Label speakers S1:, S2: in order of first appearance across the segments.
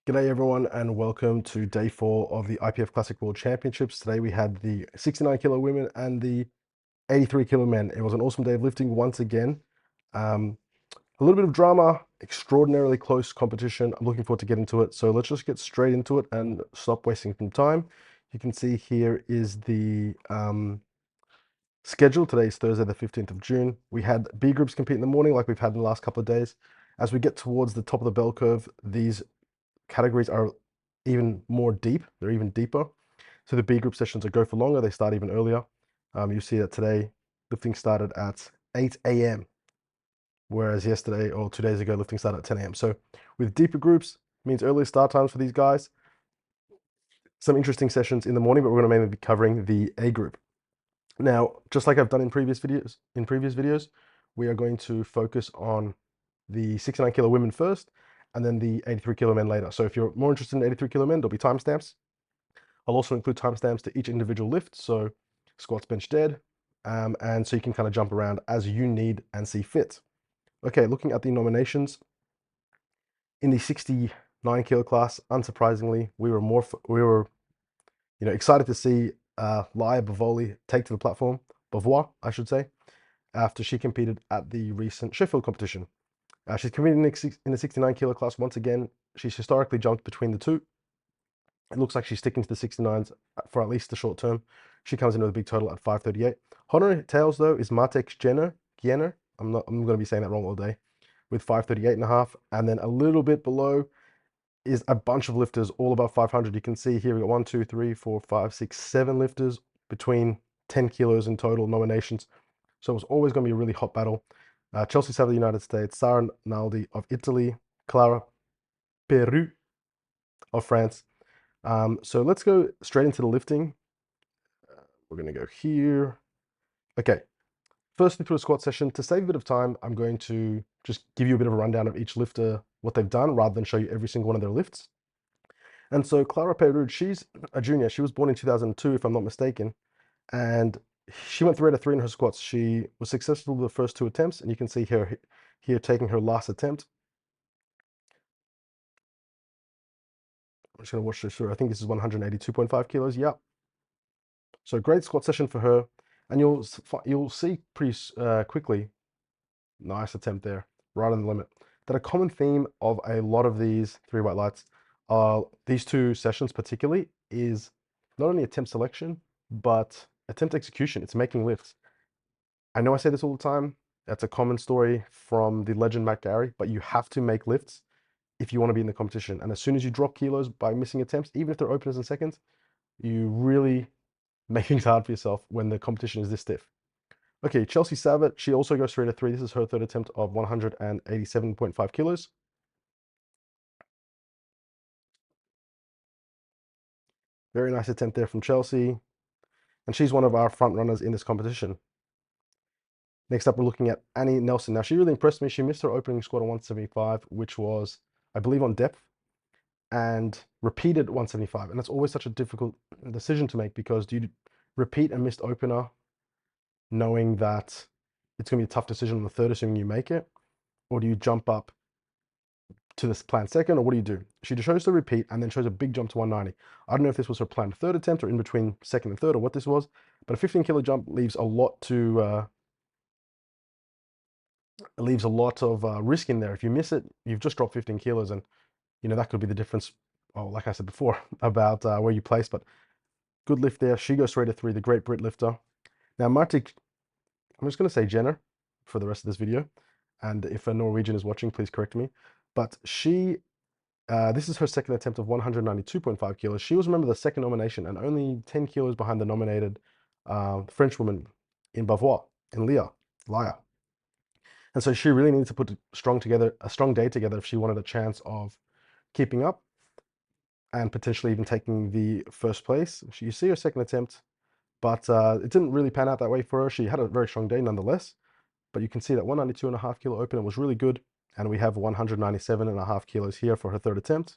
S1: G'day everyone and welcome to day 4 of the IPF Classic World Championships. Today we had the 69 kilo women and the 83 kilo men. It was an awesome day of lifting once again. A little bit of drama, extraordinarily close competition. I'm looking forward to get into it. So let's just get straight into it and stop wasting some time. You can see here is the schedule. Today is Thursday the 15th of June. We had B groups compete in the morning like we've had in the last couple of days. As we get towards the top of the bell curve, these categories are even more deep. They're even deeper. So the B group sessions that go for longer, they start even earlier. You see that today lifting started at 8 a.m. whereas yesterday or 2 days ago lifting started at 10 a.m. So with deeper groups means earlier start times for these guys. Some interesting sessions in the morning, but we're going to mainly be covering the A group. Now, just like I've done in previous videos, we are going to focus on the 69 kilo women first and then the 83 kilo men later. So if you're more interested in 83 kilo men, there'll be timestamps. I'll also include timestamps to each individual lift, so squats, bench, dead, and so you can kind of jump around as you need and see fit. Okay, looking at the nominations in the 69 kilo class, unsurprisingly, we were excited to see Lia Bavoli take to the platform, Bavois, I should say, after she competed at the recent Sheffield competition. She's competing in the 69 kilo class once again. She's historically jumped between the two. It looks like she's sticking to the 69s for at least the short term. She comes in with a big total at 538. Hot on her tails, though, is Martek Giener. I'm going to be saying that wrong all day, with 538.5. And then a little bit below is a bunch of lifters, all above 500. You can see here we got 1, 2, 3, 4, 5, 6, 7 lifters between 10 kilos in total nominations. So it was always going to be a really hot battle. Chelsea Saville of the United States, Sara Naldi of Italy, Clara Peru of France. So let's go straight into the lifting. We're going to go here. Okay, firstly through a squat session. To save a bit of time, I'm going to just give you a bit of a rundown of each lifter, what they've done, rather than show you every single one of their lifts. And so Clara Peru, she's a junior. She was born in 2002, if I'm not mistaken. And she went 3 out of 3 in her squats. She was successful with the first 2 attempts, and you can see her here taking her last attempt. I'm just going to watch this through. I think this is 182.5 kilos. Yep. So great squat session for her. And you'll see pretty quickly, nice attempt there, right on the limit, that a common theme of a lot of these 3 white lights, these 2 sessions particularly, is not only attempt selection, but attempt execution. It's making lifts. I know I say this all the time. That's a common story from the legend Matt Gary, but you have to make lifts if you want to be in the competition. And as soon as you drop kilos by missing attempts, even if they're openers and seconds, you really make things hard for yourself when the competition is this stiff. Okay, Chelsea Saville, she also goes 3 out of 3. This is her 3rd attempt of 187.5 kilos. Very nice attempt there from Chelsea. And she's one of our front runners in this competition. Next up, we're looking at Annie Nelson. Now, she really impressed me. She missed her opening squat on 175, which was, I believe, on depth, and repeated 175. And that's always such a difficult decision to make, because do you repeat a missed opener knowing that it's going to be a tough decision on the 3rd, assuming you make it? Or do you jump up to this planned 2nd, or what do you do? She chose to repeat and then chose a big jump to 190. I don't know if this was her planned 3rd attempt or in between 2nd and 3rd or what this was, but a 15 kilo jump leaves a lot of risk in there. If you miss it, you've just dropped 15 kilos, and that could be the difference. Oh, like I said before, about where you place. But good lift there. She goes straight to 3, the great Brit lifter. Now, Martik, I'm just going to say Jenner for the rest of this video, and if a Norwegian is watching, please correct me. But she, this is her 2nd attempt of 192.5 kilos. She was, remember, the 2nd nomination and only 10 kilos behind the nominated French woman in Bavois, in Lia. And so she really needed to put a strong day together if she wanted a chance of keeping up and potentially even taking the 1st place. You see her 2nd attempt, but it didn't really pan out that way for her. She had a very strong day nonetheless, but you can see that 192.5 kilo opener was really good, and we have 197.5 kilos here for her 3rd attempt.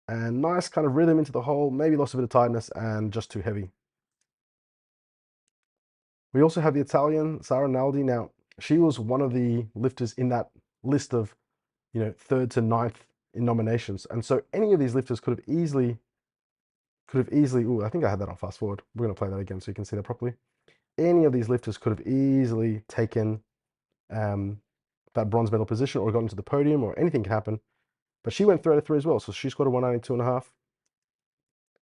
S1: And nice kind of rhythm into the hole, maybe lost a bit of tightness and just too heavy. We also have the Italian, Sara Naldi. Now, She was one of the lifters in that list of, third to ninth in nominations. And so any of these lifters ooh, I think I had that on fast forward. We're going to play that again so you can see that properly. Any of these lifters could have easily taken um, that bronze medal position or gotten to the podium, or anything can happen. But she went 3 out of 3 as well. So she scored a 192.5.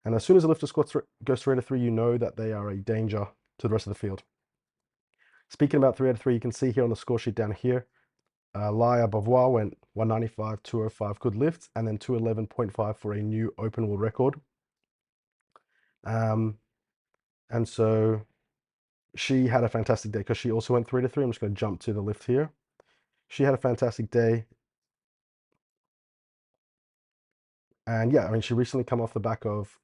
S1: And as soon as a lifter goes 3 out of 3, you know that they are a danger to the rest of the field. Speaking about 3 out of 3, you can see here on the score sheet down here, Laia Beauvoir went 195, 205 good lifts, and then 211.5 for a new open world record. And so she had a fantastic day because she also went 3 to 3. I'm just going to jump to the lift here. She had a fantastic day. And yeah, I mean, she recently come off the back of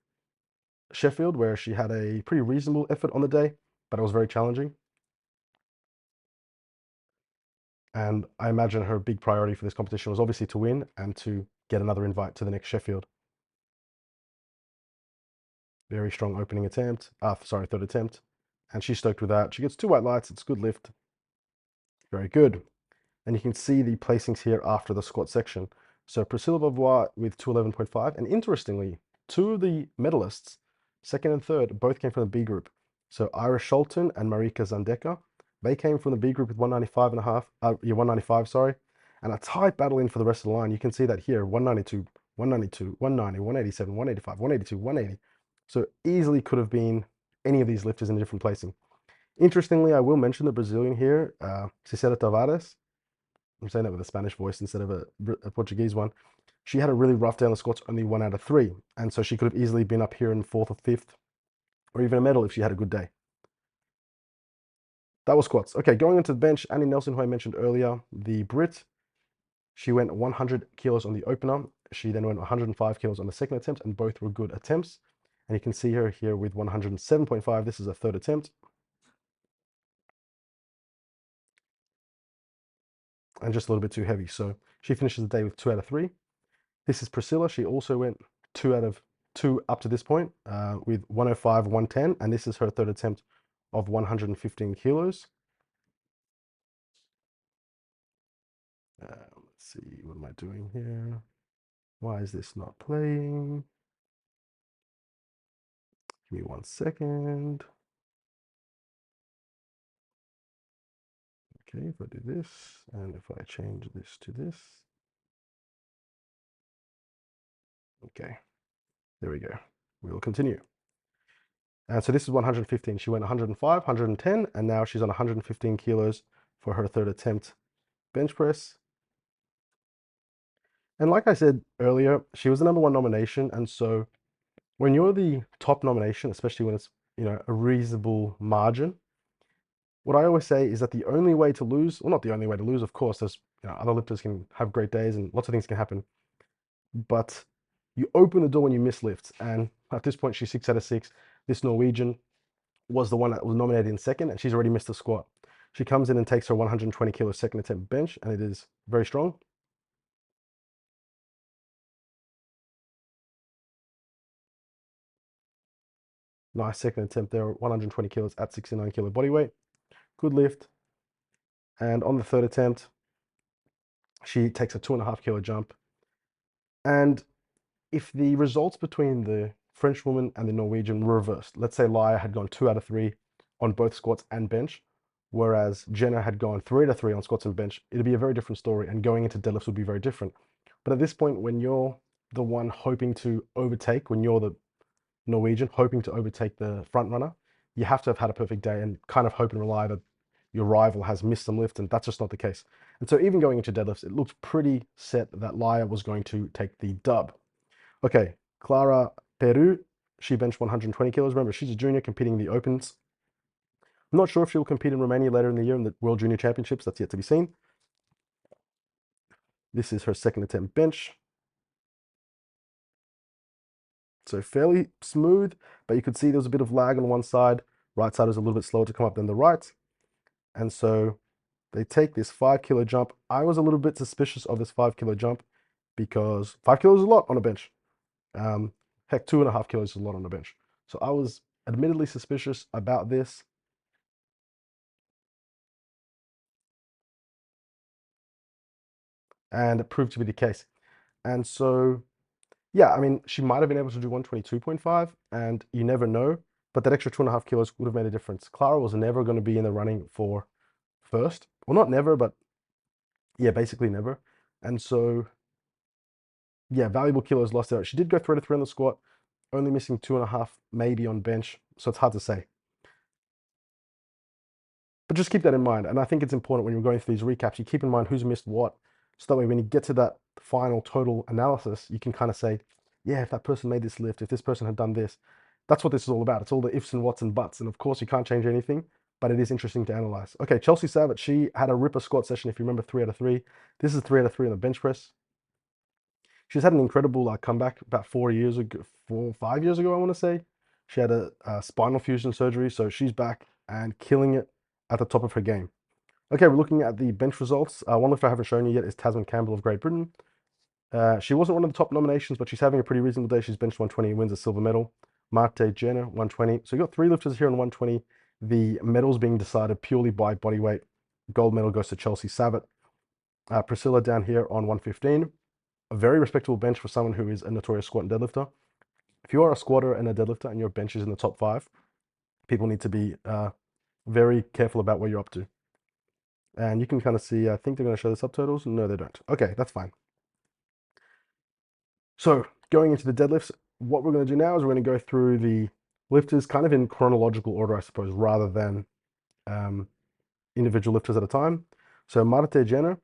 S1: Sheffield, where she had a pretty reasonable effort on the day, but it was very challenging. And I imagine her big priority for this competition was obviously to win and to get another invite to the next Sheffield. Very strong opening attempt. Third attempt. And she's stoked with that. She gets 2 white lights. It's a good lift. Very good. And you can see the placings here after the squat section. So Priscilla Beauvoir with 211.5. And interestingly, 2 of the medalists, second and third, both came from the B group. So Ira Sholton and Marika Zandeka, they came from the B group with 195.5, 195, sorry. And a tight battle in for the rest of the line. You can see that here, 192, 192, 190, 187, 185, 182, 180. So easily could have been any of these lifters in a different placing. Interestingly, I will mention the Brazilian here, Cicera Tavares. I'm saying that with a Spanish voice instead of a Portuguese one. She had a really rough day on the squats, only 1 out of 3. And so she could have easily been up here in 4th or 5th, or even a medal if she had a good day. That was squats. Okay, going into the bench, Annie Nelson, who I mentioned earlier, the Brit, she went 100 kilos on the opener. She then went 105 kilos on the second attempt, and both were good attempts. And you can see her here with 107.5. This is a third attempt. And just a little bit too heavy. So she finishes the day with 2 out of 3. This is Priscilla. She also went 2 out of 2 up to this point with 105, 110. And this is her third attempt of 115 kilos. Let's see, what am I doing here? Why is this not playing? Give me 1 second. Okay, if I do this, and if I change this to this. Okay, there we go. We will continue. And so this is 115. She went 105, 110, and now she's on 115 kilos for her third attempt bench press. And like I said earlier, she was the #1 nomination. And so when you're the top nomination, especially when it's, a reasonable margin, what I always say is that the only way to lose, well, not the only way to lose, of course, there's, other lifters can have great days and lots of things can happen, but you open the door when you miss lifts. And at this point, she's 6 out of 6. This Norwegian was the one that was nominated in second, and she's already missed the squat. She comes in and takes her 120 kilo second attempt bench, and it is very strong. Nice second attempt there, 120 kilos at 69 kilo body weight. Good lift. And on the third attempt, she takes a 2.5 kilo jump. And if the results between the French woman and the Norwegian were reversed, let's say Laia had gone 2 out of 3 on both squats and bench, whereas Jenna had gone 3 out of 3 on squats and bench, it'd be a very different story, and going into deadlifts would be very different. But at this point, when you're the one hoping to overtake, when you're the Norwegian hoping to overtake the front runner, you have to have had a perfect day and kind of hope and rely that your rival has missed some lift, and that's just not the case. And so even going into deadlifts, it looked pretty set that Laia was going to take the dub. Okay, Clara Peru, she benched 120 kilos. Remember, she's a junior competing in the Opens. I'm not sure if she'll compete in Romania later in the year in the World Junior Championships. That's yet to be seen. This is her second attempt bench. So fairly smooth, but you could see there was a bit of lag on one side. Right side was a little bit slower to come up than the right. And so they take this 5 kilo jump. I was a little bit suspicious of this 5 kilo jump because 5 kilos is a lot on a bench. Heck, 2.5 kilos is a lot on a bench. So I was admittedly suspicious about this. and it proved to be the case. And so, yeah, I mean, she might have been able to do 122.5, and you never know, but that extra 2.5 kilos would have made a difference. Clara was never going to be in the running for first. Well, not never, but yeah, basically never. And so, yeah, valuable kilos lost there. She did go 3 to 3 on the squat, only missing 2.5 maybe on bench, so it's hard to say. But just keep that in mind. And I think it's important when you're going through these recaps, you keep in mind who's missed what. So that way, when you get to that final total analysis, you can kind of say, yeah, if that person made this lift, if this person had done this, that's what this is all about. It's all the ifs and whats and buts. And of course, you can't change anything, but it is interesting to analyze. Okay, Chelsea Savage, she had a ripper squat session, if you remember, 3 out of 3. This is 3 out of 3 on the bench press. She's had an incredible comeback about 4 years ago, 5 years ago, I want to say. She had a spinal fusion surgery, so she's back and killing it at the top of her game. Okay, we're looking at the bench results. One lift I haven't shown you yet is Tasman Campbell of Great Britain. She wasn't one of the top nominations, but she's having a pretty reasonable day. She's benched 120 and wins a silver medal. Marte Jenner, 120. So you got 3 lifters here on 120. The medals being decided purely by body weight. Gold medal goes to Chelsea Savitt. Priscilla down here on 115. A very respectable bench for someone who is a notorious squat and deadlifter. If you are a squatter and a deadlifter and your bench is in the top 5, people need to be very careful about where you're up to. And you can kind of see, I think they're going to show the subtotals. No, they don't. Okay, that's fine. So going into the deadlifts, what we're going to do now is we're going to go through the lifters kind of in chronological order, I suppose, rather than individual lifters at a time. So Marte Jenner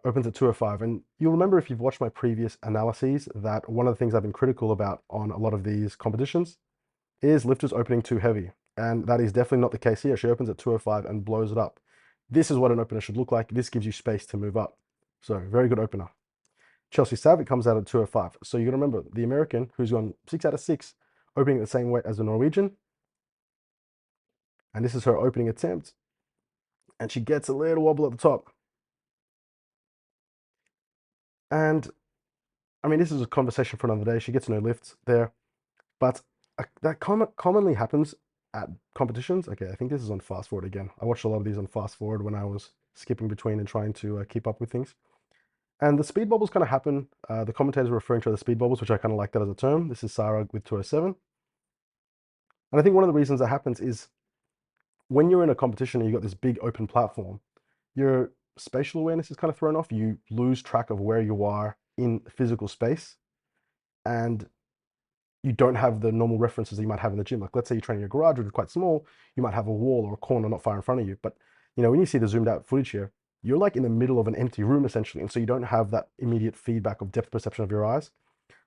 S1: opens at 205. And you'll remember if you've watched my previous analyses that one of the things I've been critical about on a lot of these competitions is lifters opening too heavy. And that is definitely not the case here. She opens at 205 and blows it up. This is what an opener should look like. This gives you space to move up. So very good opener. Chelsea Savitt comes out at 205. So you're going to remember the American who's gone 6 out of 6, opening at the same weight as the Norwegian. And this is her opening attempt. And she gets a little wobble at the top. And I mean, this is a conversation for another day. She gets no lifts there. But that commonly happens at competitions. Okay, I think this is on fast forward again. I watched a lot of these on fast forward when I was skipping between and trying to keep up with things. And the speed bubbles kind of happen. The commentators are referring to the speed bubbles, which I kind of like that as a term. This is Sarah with 207. And I think one of the reasons that happens is when you're in a competition and you've got this big open platform, your spatial awareness is kind of thrown off. You lose track of where you are in physical space. And you don't have the normal references that you might have in the gym. Like let's say you're training in your garage, which is quite small, you might have a wall or a corner not far in front of you. But when you see the zoomed out footage here, you're like in the middle of an empty room essentially. And so you don't have that immediate feedback of depth perception of your eyes.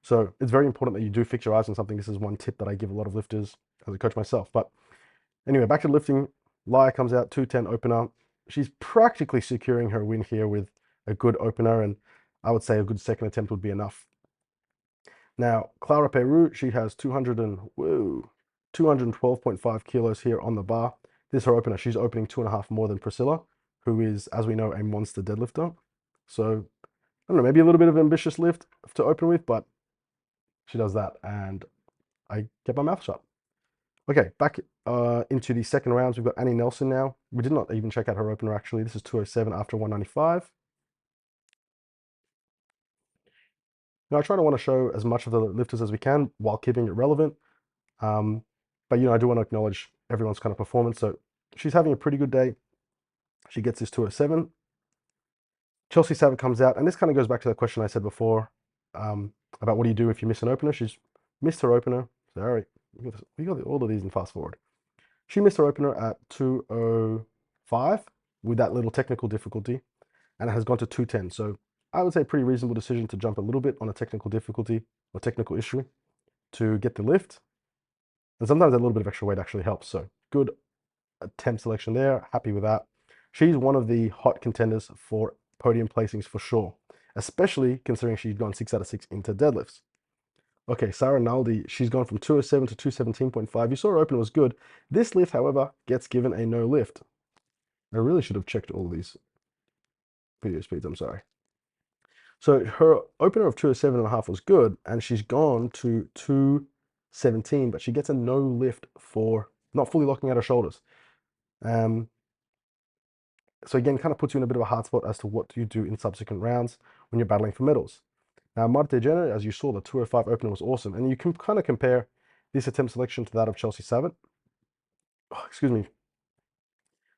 S1: So it's very important that you do fix your eyes on something. This is one tip that I give a lot of lifters as a coach myself. But anyway, back to lifting. Laya comes out, 210 opener. She's practically securing her win here with a good opener. And I would say a good second attempt would be enough. Now, Clara Peru, she has 212.5 kilos here on the bar. This is her opener. She's opening 2.5 more than Priscilla, who is, as we know, a monster deadlifter. So, I don't know, maybe a little bit of an ambitious lift to open with, but she does that, and I get my mouth shut. Okay, back into the second rounds. We've got Annie Nelson now. We did not even check out her opener, actually. This is 207 after 195. Now, I try to want to show as much of the lifters as we can while keeping it relevant. But I do want to acknowledge everyone's kind of performance. So she's having a pretty good day. She gets this 207. Chelsea Savitt comes out, and this kind of goes back to the question I said before about what do you do if you miss an opener. She's missed her opener. So, all right, we got all of these in fast forward. She missed her opener at 205 with that little technical difficulty, and it has gone to 210. So I would say a pretty reasonable decision to jump a little bit on a technical difficulty or technical issue to get the lift. And sometimes a little bit of extra weight actually helps. So good attempt selection there. Happy with that. She's one of the hot contenders for podium placings for sure, especially considering she's gone 6 out of 6 into deadlifts. Okay, Sarah Naldi, she's gone from 207 to 217.5. You saw her open was good. This lift, however, gets given a no lift. I really should have checked all these video speeds, I'm sorry. So her opener of 207.5 was good, and she's gone to 217, but she gets a no lift for not fully locking out her shoulders. So So again, kind of puts you in a bit of a hard spot as to what do you do in subsequent rounds when you're battling for medals. Now, Marte Jenner, as you saw, the 205 opener was awesome. And you can kind of compare this attempt selection to that of Chelsea Savage. Oh, excuse me.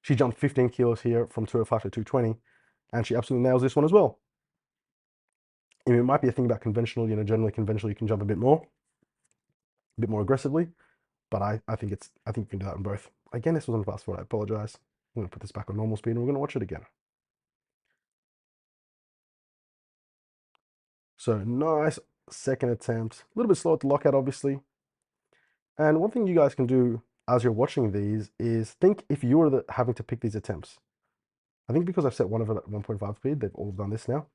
S1: She jumped 15 kilos here from 205 to 220, and she absolutely nails this one as well. I mean, it might be a thing about conventional, generally conventional, you can jump a bit more aggressively, but I think you can do that in both. Again, this was on fast forward, I apologize. I'm gonna put this back on normal speed and we're gonna watch it again. So nice second attempt, a little bit slow at the lockout, obviously. And one thing you guys can do as you're watching these is think if you were having to pick these attempts. I think because I've set one of it at 1.5 speed, they've all done this now.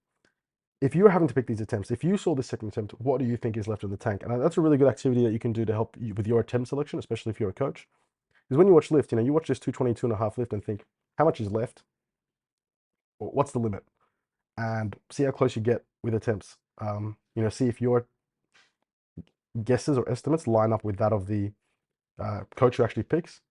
S1: If you're having to pick these attempts, if you saw this second attempt, what do you think is left in the tank? And that's a really good activity that you can do to help you with your attempt selection, especially if you're a coach. Because when you watch lift, you watch this 222 and a half lift and think, how much is left? Or what's the limit? And see how close you get with attempts. See if your guesses or estimates line up with that of the coach who actually picks.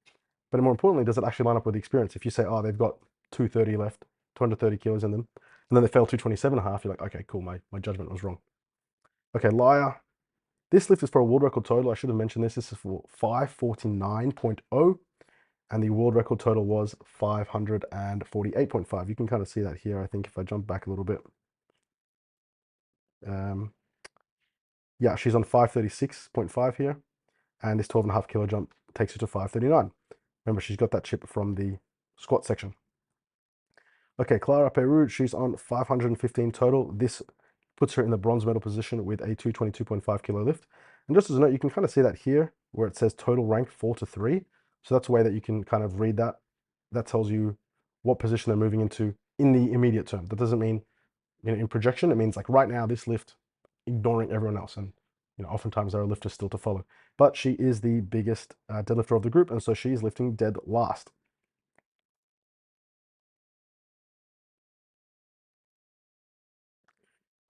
S1: But more importantly, does it actually line up with the experience? If you say, oh, they've got 230 left, 230 kilos in them, and then they fail 227 and a half, you're like, okay, cool, my judgment was wrong. Okay, liar. This lift is for a world record total. I should have mentioned this. This is for 549.0, and the world record total was 548.5. You can kind of see that here, I think, if I jump back a little bit. Yeah, she's on 536.5 here, and this 12.5 kilo jump takes her to 539. Remember, she's got that chip from the squat section. Okay, Clara Peru, she's on 515 total. This puts her in the bronze medal position with a 222.5 kilo lift. And just as a note, you can kind of see that here where it says total rank 4 to 3. So that's a way that you can kind of read that. That tells you what position they're moving into in the immediate term. That doesn't mean in projection. It means like right now, this lift, ignoring everyone else. And oftentimes there are lifters still to follow. But she is the biggest deadlifter of the group, and so she is lifting dead last.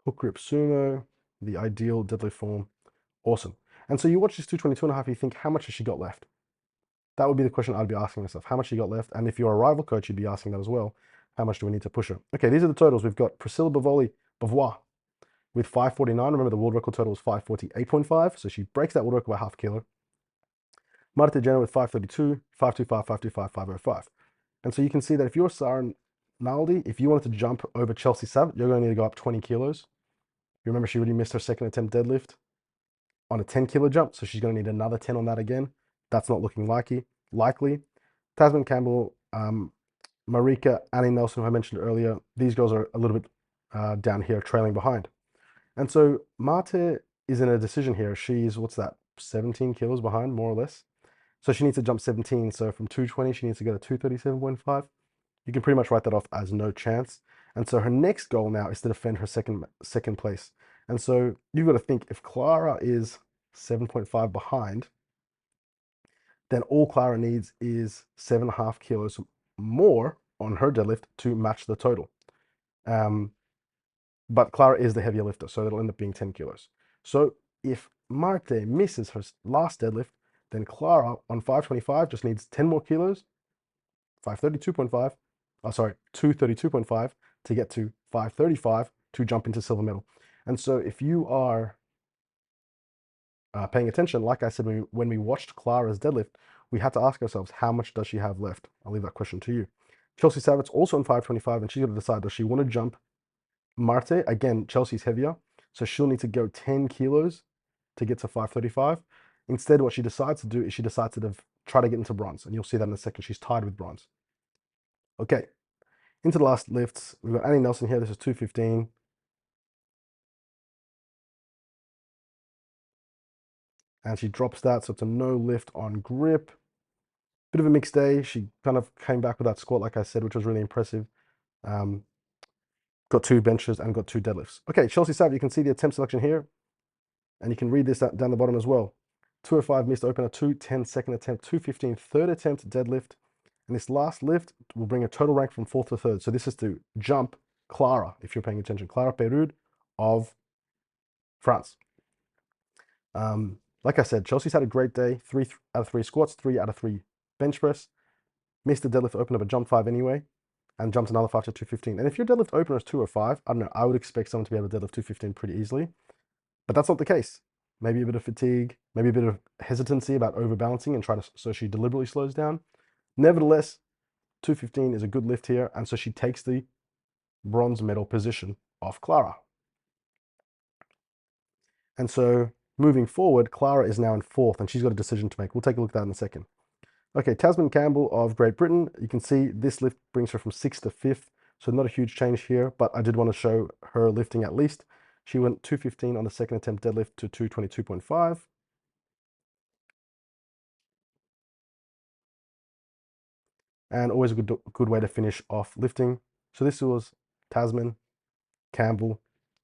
S1: Hook grip sumo, the ideal deadlift form. Awesome. And so you watch this 222 and a half, you think, how much has she got left? That would be the question I'd be asking myself. How much she got left? And if you're a rival coach, you'd be asking that as well. How much do we need to push her? Okay, these are the totals. We've got Priscilla Beauvois with 549. Remember, the world record total was 548.5. So she breaks that world record by half a kilo. Marta Jenner with 532, 525, 525, 505. And so you can see that if you're Sara Naldi, if you wanted to jump over Chelsea Savage, you're going to need to go up 20 kilos. You remember she already missed her second attempt deadlift on a 10 kilo jump, so she's going to need another 10 on that again. That's not looking likely. Tasman Campbell, Marika, Annie Nelson, who I mentioned earlier, these girls are a little bit down here, trailing behind. And so Marte is in a decision here. She's, 17 kilos behind, more or less. So she needs to jump 17. So from 220, she needs to go to 237.5. You can pretty much write that off as no chance. And so her next goal now is to defend her second place. And so you've got to think, if Clara is 7.5 behind, then all Clara needs is 7.5 kilos more on her deadlift to match the total. But Clara is the heavier lifter, so it'll end up being 10 kilos. So if Marte misses her last deadlift, then Clara on 525 just needs 10 more kilos, 532.5, 232.5 to get to 535 to jump into silver medal. And so if you are paying attention, like I said, when we watched Clara's deadlift, we had to ask ourselves, how much does she have left? I'll leave that question to you. Chelsea Savage also on 525, and she's going to decide, does she want to jump Marte? Again, Chelsea's heavier, so she'll need to go 10 kilos to get to 535. Instead, what she decides to do is she decides to try to get into bronze, and you'll see that in a second. She's tied with bronze. Okay, into the last lifts. We've got Annie Nelson here. This is 215. And she drops that, so it's a no lift on grip. Bit of a mixed day. She kind of came back with that squat, like I said, which was really impressive. Got 2 benches and got 2 deadlifts. Okay, Chelsea Savage, you can see the attempt selection here. And you can read this down the bottom as well. 205 missed opener, 210 second attempt, 215 third attempt deadlift. And this last lift will bring a total rank from 4th to 3rd. So this is to jump Clara, if you're paying attention. Clara Perud of France. Like I said, Chelsea's had a great day. 3 out of 3 squats, 3 out of 3 bench press. Missed the deadlift opener, but jumped 5 anyway. and jumped another 5 to 215. And if your deadlift opener is 205, I don't know, I would expect someone to be able to deadlift 215 pretty easily. But that's not the case. Maybe a bit of fatigue, maybe a bit of hesitancy about overbalancing and trying to, so she deliberately slows down. Nevertheless, 215 is a good lift here, and so she takes the bronze medal position off Clara. And so moving forward, Clara is now in fourth, and she's got a decision to make. We'll take a look at that in a second. Okay, Tasman Campbell of Great Britain. You can see this lift brings her from sixth to fifth, so not a huge change here, but I did want to show her lifting at least. She went 215 on the second attempt deadlift to 222.5. And always a good way to finish off lifting. So this was Tasman Campbell,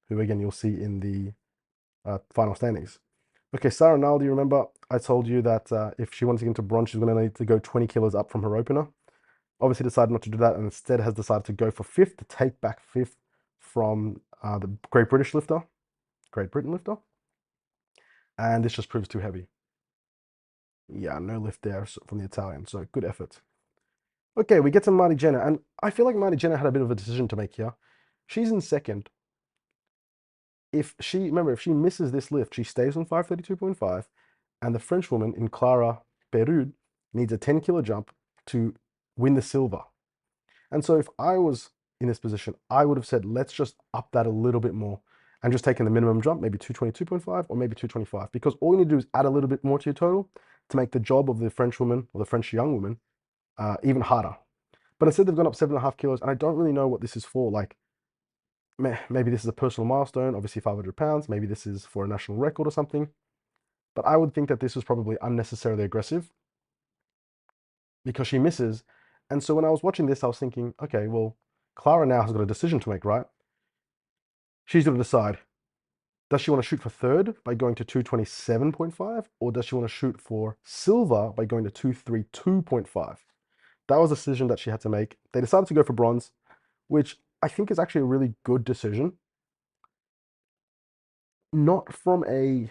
S1: who again you'll see in the final standings. Okay, Sarah Naldi, remember I told you that if she wanted to get into bronze, she's going to need to go 20 kilos up from her opener. Obviously decided not to do that and instead has decided to go for fifth, to take back fifth from the Great Britain lifter. And this just proves too heavy. Yeah, no lift there from the Italian, so good effort. Okay, we get to Marty Jenner, and I feel like Marty Jenner had a bit of a decision to make here. She's in second. If she misses this lift, she stays on 532.5, and the French woman in Clara Perud needs a 10-kilo jump to win the silver. And so if I was in this position, I would have said, let's just up that a little bit more and just taking the minimum jump, maybe 222.5 or maybe 225, because all you need to do is add a little bit more to your total to make the job of the French woman or the French young woman even harder. But instead they've gone up 7.5 kilos, and I don't really know what this is for. Like, maybe this is a personal milestone, obviously 500 pounds. Maybe this is for a national record or something. But I would think that this was probably unnecessarily aggressive because she misses. And so when I was watching this, I was thinking, okay, well, Clara now has got a decision to make, right? She's got to decide, does she want to shoot for third by going to 227.5, or does she want to shoot for silver by going to 232.5? That was a decision that she had to make. They decided to go for bronze, which I think is actually a really good decision. Not from a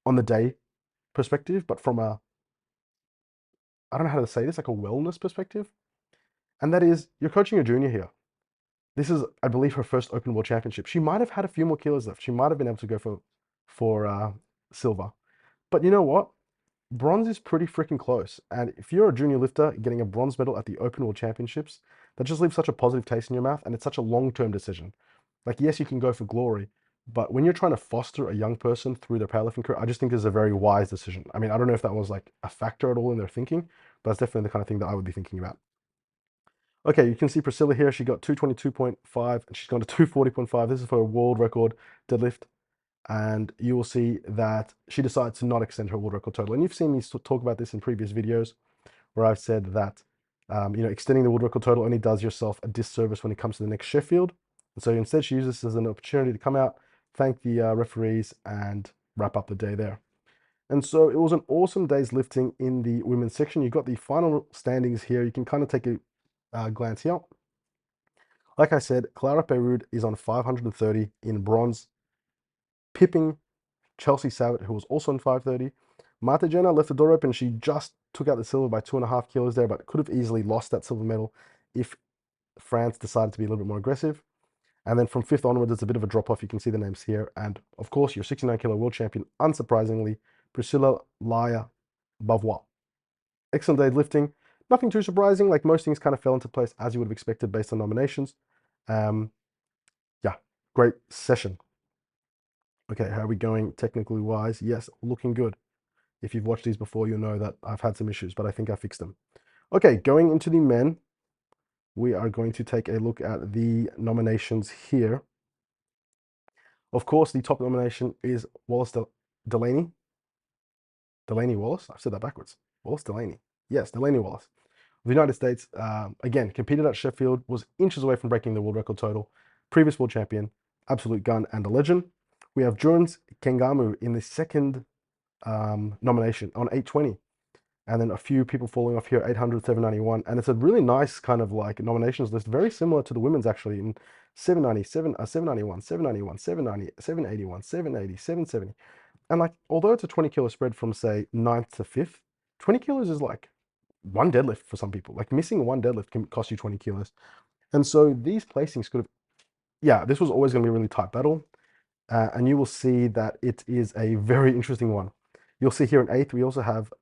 S1: on the day perspective, but from a, I don't know how to say this, like a wellness perspective. And that is, you're coaching a junior here. This is, I believe, her first open world championship. She might have had a few more kilos left. She might have been able to go for silver. But you know what? Bronze is pretty freaking close. And if you're a junior lifter getting a bronze medal at the Open World Championships, that just leaves such a positive taste in your mouth, and it's such a long-term decision. Like, yes, you can go for glory, but when you're trying to foster a young person through their powerlifting career, I just think this is a very wise decision. I mean, I don't know if that was like a factor at all in their thinking, but it's definitely the kind of thing that I would be thinking about. Okay, you can see Priscilla here. She got 222.5 and she's gone to 240.5. This is for a world record deadlift. And you will see that she decided to not extend her world record total. And you've seen me talk about this in previous videos where I've said that extending the world record total only does yourself a disservice when it comes to the next Sheffield. And so instead she uses this as an opportunity to come out, thank the referees, and wrap up the day there. And so it was an awesome day's lifting in the women's section. You've got the final standings here. You can kind of take a glance here. Like I said, Clara Perud is on 530 in bronze, pipping Chelsea Savitt, who was also on 530. Marta Jenner left the door open. She just took out the silver by 2.5 kilos there, but could have easily lost that silver medal if France decided to be a little bit more aggressive. And then from fifth onwards, it's a bit of a drop off. You can see the names here. And of course, your 69 kilo world champion, unsurprisingly, Priscilla Laya Bavois. Excellent day lifting. Nothing too surprising. Like, most things kind of fell into place as you would have expected based on nominations. Yeah, great session. Okay, how are we going technically wise? Yes, looking good. If you've watched these before, you'll know that I've had some issues, but I think I fixed them. Okay, going into the men, we are going to take a look at the nominations here. Of course, the top nomination is Wallace Delaney. Delaney Wallace? I've said that backwards. Wallace Delaney. Yes, Delaney Wallace. The United States, again, competed at Sheffield, was inches away from breaking the world record total. Previous world champion, absolute gun and a legend. We have Jones Kengamu in the second nomination on 820. And then a few people falling off here, 800, 791. And it's a really nice kind of like nominations list, very similar to the women's actually, in 791, 791, 790, 781, 780, 770. And like, although it's a 20 kilo spread from say 9th to 5th, 20 kilos is like one deadlift for some people. Like, missing one deadlift can cost you 20 kilos. And so these placings could have, yeah, this was always going to be a really tight battle. And you will see that it is a very interesting one. You'll see here in eighth, we also have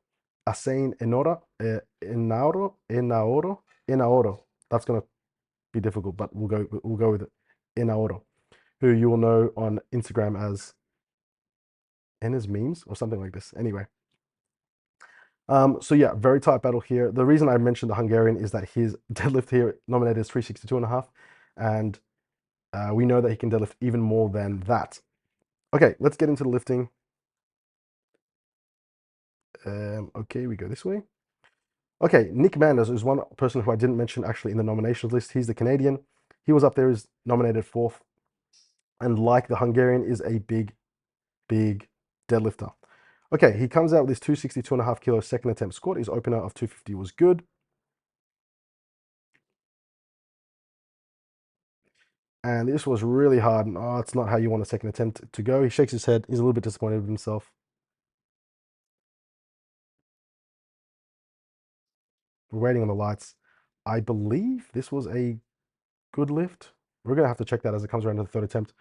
S1: Asain Enora, Inaoro. That's going to be difficult, but we'll go with it. Inaoro, who you will know on Instagram as Ena's Memes or something like this. Anyway, so yeah, very tight battle here. The reason I mentioned the Hungarian is that his deadlift here nominated is 362 and a half, and we know that he can deadlift even more than that. Okay, let's get into the lifting. Okay, we go this way. Okay, Nick Manders is one person who I didn't mention actually in the nominations list. He's the Canadian. He was up there as nominated fourth, and like the Hungarian, is a big, big deadlifter. Okay, he comes out with this 262 and a half kilo second attempt squat. His opener of 250 was good. And this was really hard. And, oh, it's not how you want a second attempt to go. He shakes his head. He's a little bit disappointed with himself. We're waiting on the lights. I believe this was a good lift. We're going to have to check that as it comes around to the third attempt.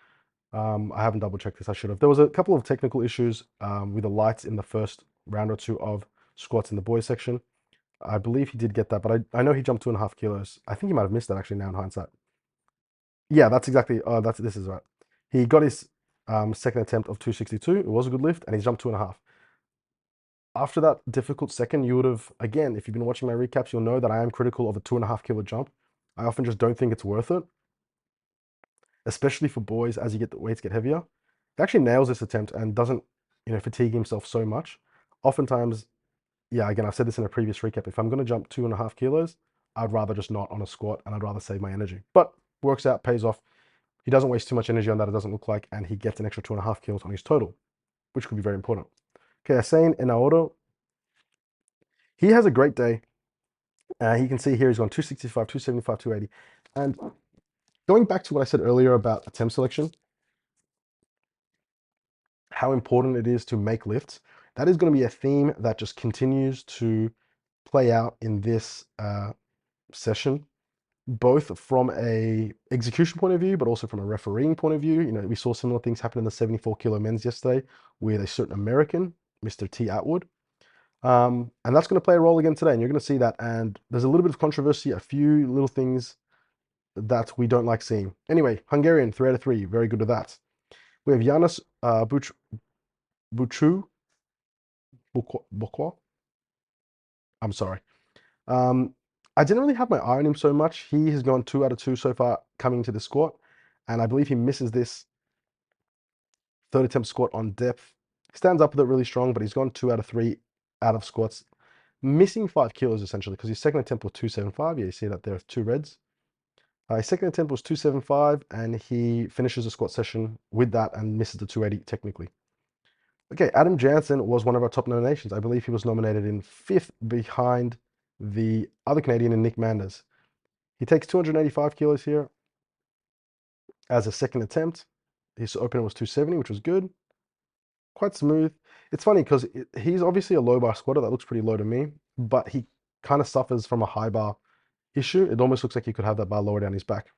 S1: I haven't double checked this. I should have. There was a couple of technical issues with the lights in the first round or two of squats in the boys section. I believe he did get that, but I know he jumped 2.5 kilos. I think he might have missed that actually now in hindsight. Yeah, that's exactly. This is right. He got his second attempt of 262. It was a good lift, and he jumped 2.5. After that difficult second, you would have, again, if you've been watching my recaps, you'll know that I am critical of a 2.5 kilo jump. I often just don't think it's worth it, especially for boys as the weights get heavier. He actually nails this attempt and doesn't, fatigue himself so much. Oftentimes, yeah, again, I've said this in a previous recap. If I'm going to jump 2.5 kilos, I'd rather just not on a squat and I'd rather save my energy. But works out, pays off. He doesn't waste too much energy on that, it doesn't look like, and he gets an extra 2.5 kilos on his total, which could be very important. Okay, Asain Inaoro, he has a great day. You can see here he's gone 265, 275, 280. And going back to what I said earlier about attempt selection, how important it is to make lifts, that is going to be a theme that just continues to play out in this session, both from a execution point of view, but also from a refereeing point of view. We saw similar things happen in the 74 kilo men's yesterday with a certain American, Mr. T. Atwood. And that's going to play a role again today, and you're going to see that. And there's a little bit of controversy, a few little things that we don't like seeing. Anyway, Hungarian, 3 out of 3, very good at that. We have Yanis Buchu, Bukwa. I'm sorry. I didn't really have my eye on him so much. He has gone 2 out of 2 so far coming to the squat, and I believe he misses this third attempt squat on depth. Stands up with it really strong, but he's gone 2 out of 3 out of squats, missing 5 kilos essentially, because his second attempt was 275. Yeah, you see that there are 2 reds. His second attempt was 275, and he finishes the squat session with that and misses the 280 technically. Okay, Adam Jansen was one of our top nominations. I believe he was nominated in 5th behind the other Canadian in Nick Manders. He takes 285 kilos here as a second attempt. His opener was 270, which was good. Quite smooth. It's funny because he's obviously a low bar squatter. That looks pretty low to me, but he kind of suffers from a high bar issue. It almost looks like he could have that bar lower down his back.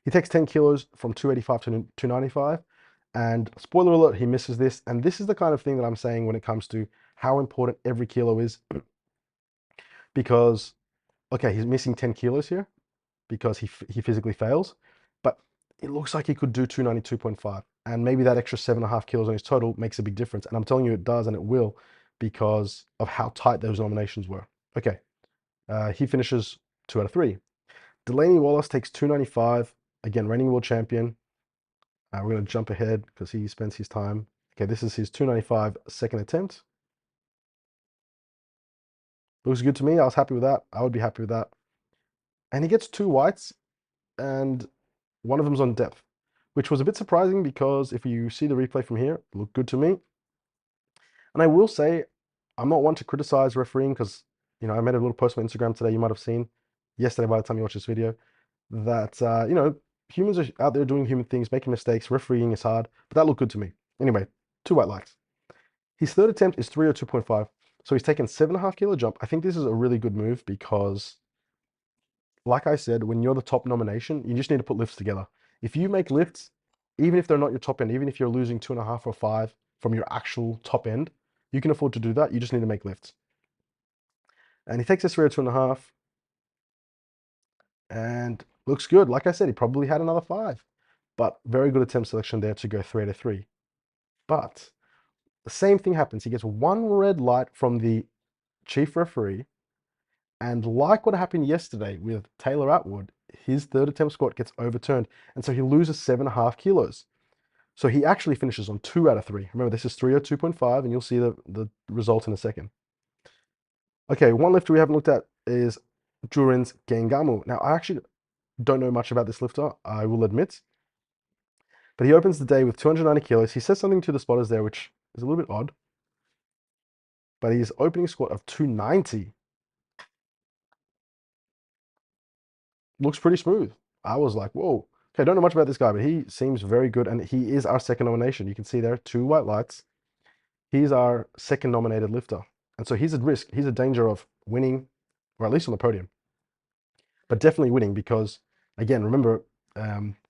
S1: He takes 10 kilos from 285 to 295. And spoiler alert, he misses this. And this is the kind of thing that I'm saying when it comes to how important every kilo is. Because, okay, he's missing 10 kilos here because he physically fails. But it looks like he could do 292.5. And maybe that extra 7.5 kilos on his total makes a big difference. And I'm telling you it does, and it will, because of how tight those nominations were. Okay, he finishes 2 out of 3. Delaney Wallace takes 295. Again, reigning world champion. We're going to jump ahead because he spends his time. Okay, this is his 295 second attempt. Looks good to me. I was happy with that. I would be happy with that. And he gets 2 whites, and one of them's on depth, which was a bit surprising because if you see the replay from here, it looked good to me. And I will say, I'm not one to criticize refereeing because, I made a little post on Instagram today. You might have seen yesterday by the time you watch this video that, humans are out there doing human things, making mistakes. Refereeing is hard, but that looked good to me. Anyway, 2 white lights. His third attempt is 302.5. So he's taken 7.5 kilo jump. I think this is a really good move because like I said, when you're the top nomination, you just need to put lifts together. If you make lifts, even if they're not your top end, even if you're losing 2.5 or 5 from your actual top end, you can afford to do that. You just need to make lifts. And he takes this 302.5 and looks good. Like I said, he probably had another 5, but very good attempt selection there to go 303. But the same thing happens. He gets one red light from the chief referee. And like what happened yesterday with Taylor Atwood, his third attempt squat gets overturned. And so he loses 7.5 kilos. So he actually finishes on 2 out of 3. Remember, this is 302.5, and you'll see the result in a second. Okay, one lifter we haven't looked at is Jurin's Gengamu. Now, I actually don't know much about this lifter, I will admit. But he opens the day with 290 kilos. He says something to the spotters there, which is a little bit odd. But his opening squat of 290 looks pretty smooth. I was like, whoa. Okay, I don't know much about this guy, but he seems very good, and he is our second nomination. You can see there, 2 white lights. He's our second nominated lifter. And so he's at risk. He's a danger of winning, or at least on the podium. But definitely winning because, again, remember,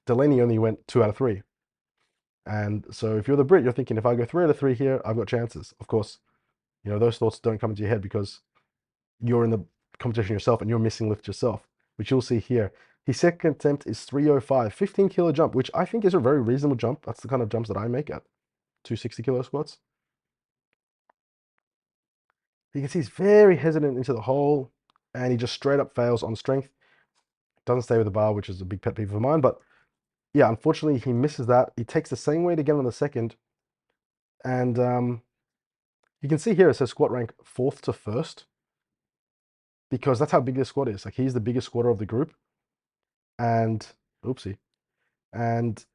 S1: Delaney only went 2 out of 3. And so if you're the Brit, you're thinking, if I go 3 out of 3 here, I've got chances. Of course, those thoughts don't come into your head because you're in the competition yourself and you're missing lift yourself, which you'll see here. His second attempt is 305, 15 kilo jump, which I think is a very reasonable jump. That's the kind of jumps that I make at 260 kilo squats. You can see he's very hesitant into the hole, and he just straight up fails on strength. Doesn't stay with the bar, which is a big pet peeve of mine. But yeah, unfortunately, he misses that. He takes the same weight again on the second, and you can see here it says squat rank 4th to 1st, because that's how big this squat is. Like, he's the biggest squatter of the group, and oopsie, and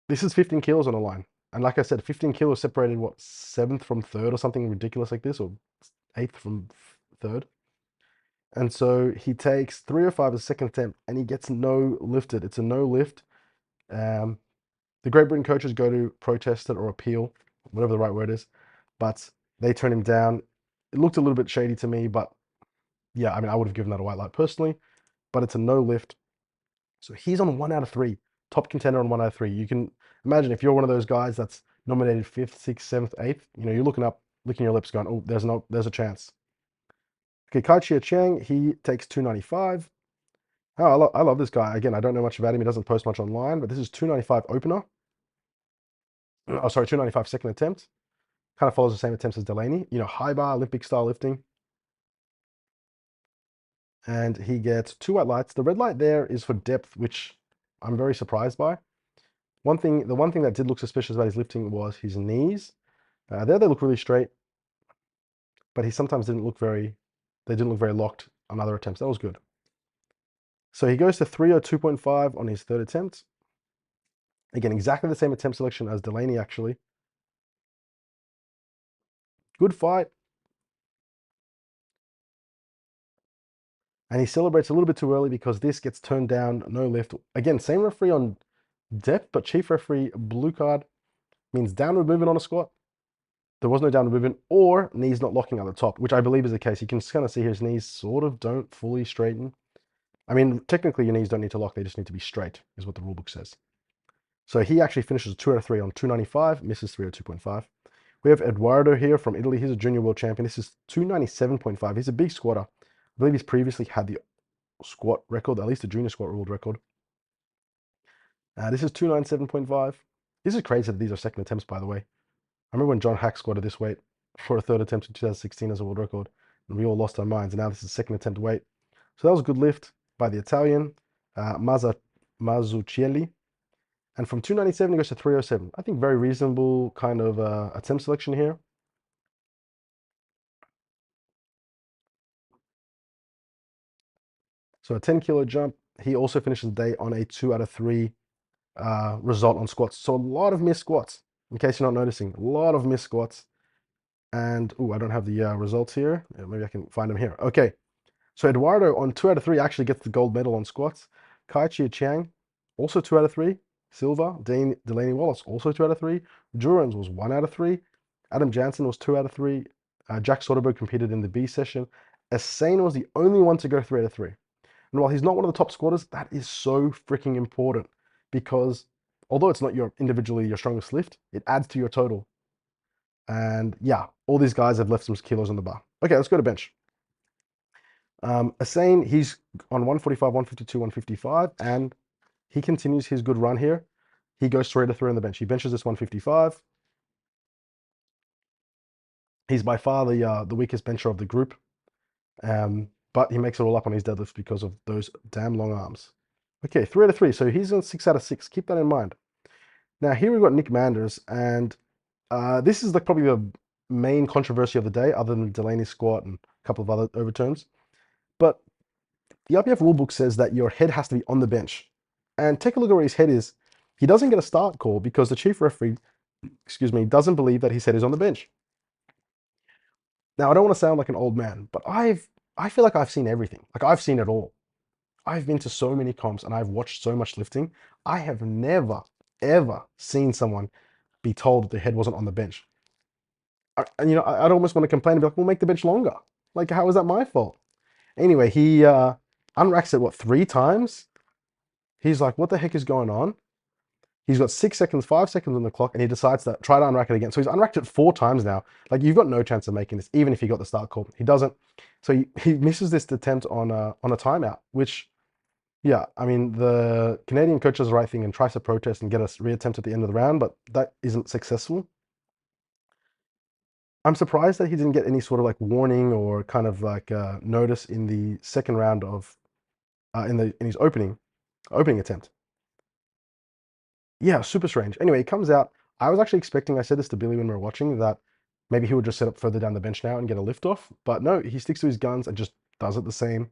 S1: this is 15 kilos on the line. And like I said, 15 kilos separated, what, 7th from 3rd or something ridiculous like this, or 8th from 3rd. And so he takes 305 as a second attempt, and he gets no lifted. It's a no lift. The Great Britain coaches go to protest it or appeal, whatever the right word is, but they turn him down. It looked a little bit shady to me, but yeah, I mean, I would have given that a white light personally, but it's a no lift. So he's on 1 out of 3, top contender on 1 out of 3. You can imagine if you're one of those guys that's nominated 5th, 6th, 7th, 8th, you're looking up, licking your lips going, oh, there's a chance. Okay, Kai Chia Chiang, he takes 295. Oh, I love this guy. Again, I don't know much about him. He doesn't post much online, but this is 295 opener. Oh, sorry, 295 second attempt. Kind of follows the same attempts as Delaney. High bar, Olympic style lifting. And he gets 2 white lights. The red light there is for depth, which I'm very surprised by. The one thing that did look suspicious about his lifting was his knees. There they look really straight, but he sometimes they didn't look very locked on other attempts. That was good. So he goes to 302.5 on his third attempt. Again, exactly the same attempt selection as Delaney, actually. Good fight. And he celebrates a little bit too early because this gets turned down, no lift. Again, same referee on depth, but chief referee, blue card, means downward movement on a squat. There was no downward movement, or knees not locking at the top, which I believe is the case. You can kind of see his knees sort of don't fully straighten. I mean, technically your knees don't need to lock, they just need to be straight, is what the rulebook says. So he actually finishes 2 out of 3 on 295, misses 302.5. We have Eduardo here from Italy. He's a junior world champion. This is 297.5. He's a big squatter. I believe he's previously had the squat record, at least the junior squat world record. This is 297.5. This is crazy that these are second attempts, by the way. I remember when John Hack squatted this weight for a third attempt in 2016 as a world record, and we all lost our minds, and now this is second attempt weight. So that was a good lift by the Italian, Mazzucchelli. And from 297, he goes to 307. I think very reasonable kind of attempt selection here. So a 10 kilo jump. He also finishes the day on a 2 out of 3 result on squats. So a lot of missed squats, in case you're not noticing. A lot of missed squats. And, I don't have the results here. Maybe I can find them here. Okay. So Eduardo on 2 out of 3 actually gets the gold medal on squats. Kai Chia Chiang, also 2 out of 3. Silver. Delaney Wallace, also 2 out of 3. Durans was 1 out of 3. Adam Jansen was 2 out of 3. Jack Soderberg competed in the B session. Asane was the only one to go 3 out of 3. And while he's not one of the top squatters, that is so freaking important because although it's not individually your strongest lift, it adds to your total. And yeah, all these guys have left some kilos on the bar. Okay, let's go to bench. Asane, he's on 145, 152, 155, and he continues his good run here. He goes 3 to 3 on the bench. He benches this 155. He's by far the weakest bencher of the group, but he makes it all up on his deadlifts because of those damn long arms. Okay, 3 out of 3. So he's on 6 out of 6. Keep that in mind. Now here we've got Nick Manders, and this is probably the main controversy of the day, other than Delaney's squat and a couple of other overturns. But the IPF rulebook says that your head has to be on the bench. And take a look at where his head is. He doesn't get a start call because the chief referee, doesn't believe that his head is on the bench. Now, I don't want to sound like an old man, but I feel like I've seen everything. Like, I've seen it all. I've been to so many comps and I've watched so much lifting. I have never, ever seen someone be told that their head wasn't on the bench. And, I'd almost want to complain and be like, well, make the bench longer. Like, how is that my fault? Anyway, he unracks it, what, 3 times? He's like, what the heck is going on? He's got 6 seconds, 5 seconds on the clock, and he decides to try to unrack it again. So he's unracked it 4 times now. Like, you've got no chance of making this, even if he got the start call. He doesn't. So he misses this attempt on a timeout, which, yeah, I mean, the Canadian coach does the right thing and tries to protest and get a reattempt at the end of the round, but that isn't successful. I'm surprised that he didn't get any sort of like warning or kind of like notice in the second round of in his opening attempt. Yeah, super strange. Anyway, he comes out. I was actually expecting, I said this to Billy when we were watching, that maybe he would just set up further down the bench now and get a lift off. But no, he sticks to his guns and just does it the same.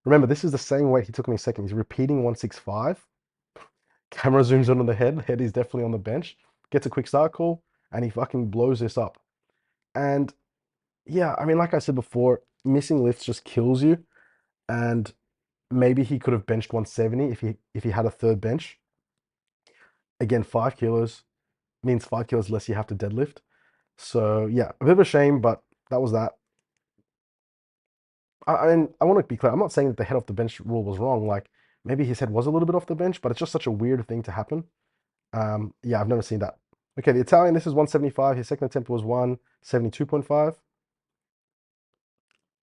S1: Remember, this is the same weight he took on his second. He's repeating 165. Camera zooms in on the head. Head is definitely on the bench. Gets a quick start call, and he fucking blows this up. And yeah, I mean, like I said before, missing lifts just kills you. And maybe he could have benched 170 if he had a third bench. Again, 5 kilos means 5 kilos less you have to deadlift. So yeah, a bit of a shame, but that was that. I want to be clear. I'm not saying that the head off the bench rule was wrong. Like, maybe his head was a little bit off the bench, but it's just such a weird thing to happen. Yeah, I've never seen that. Okay, the Italian, this is 175. His second attempt was 172.5.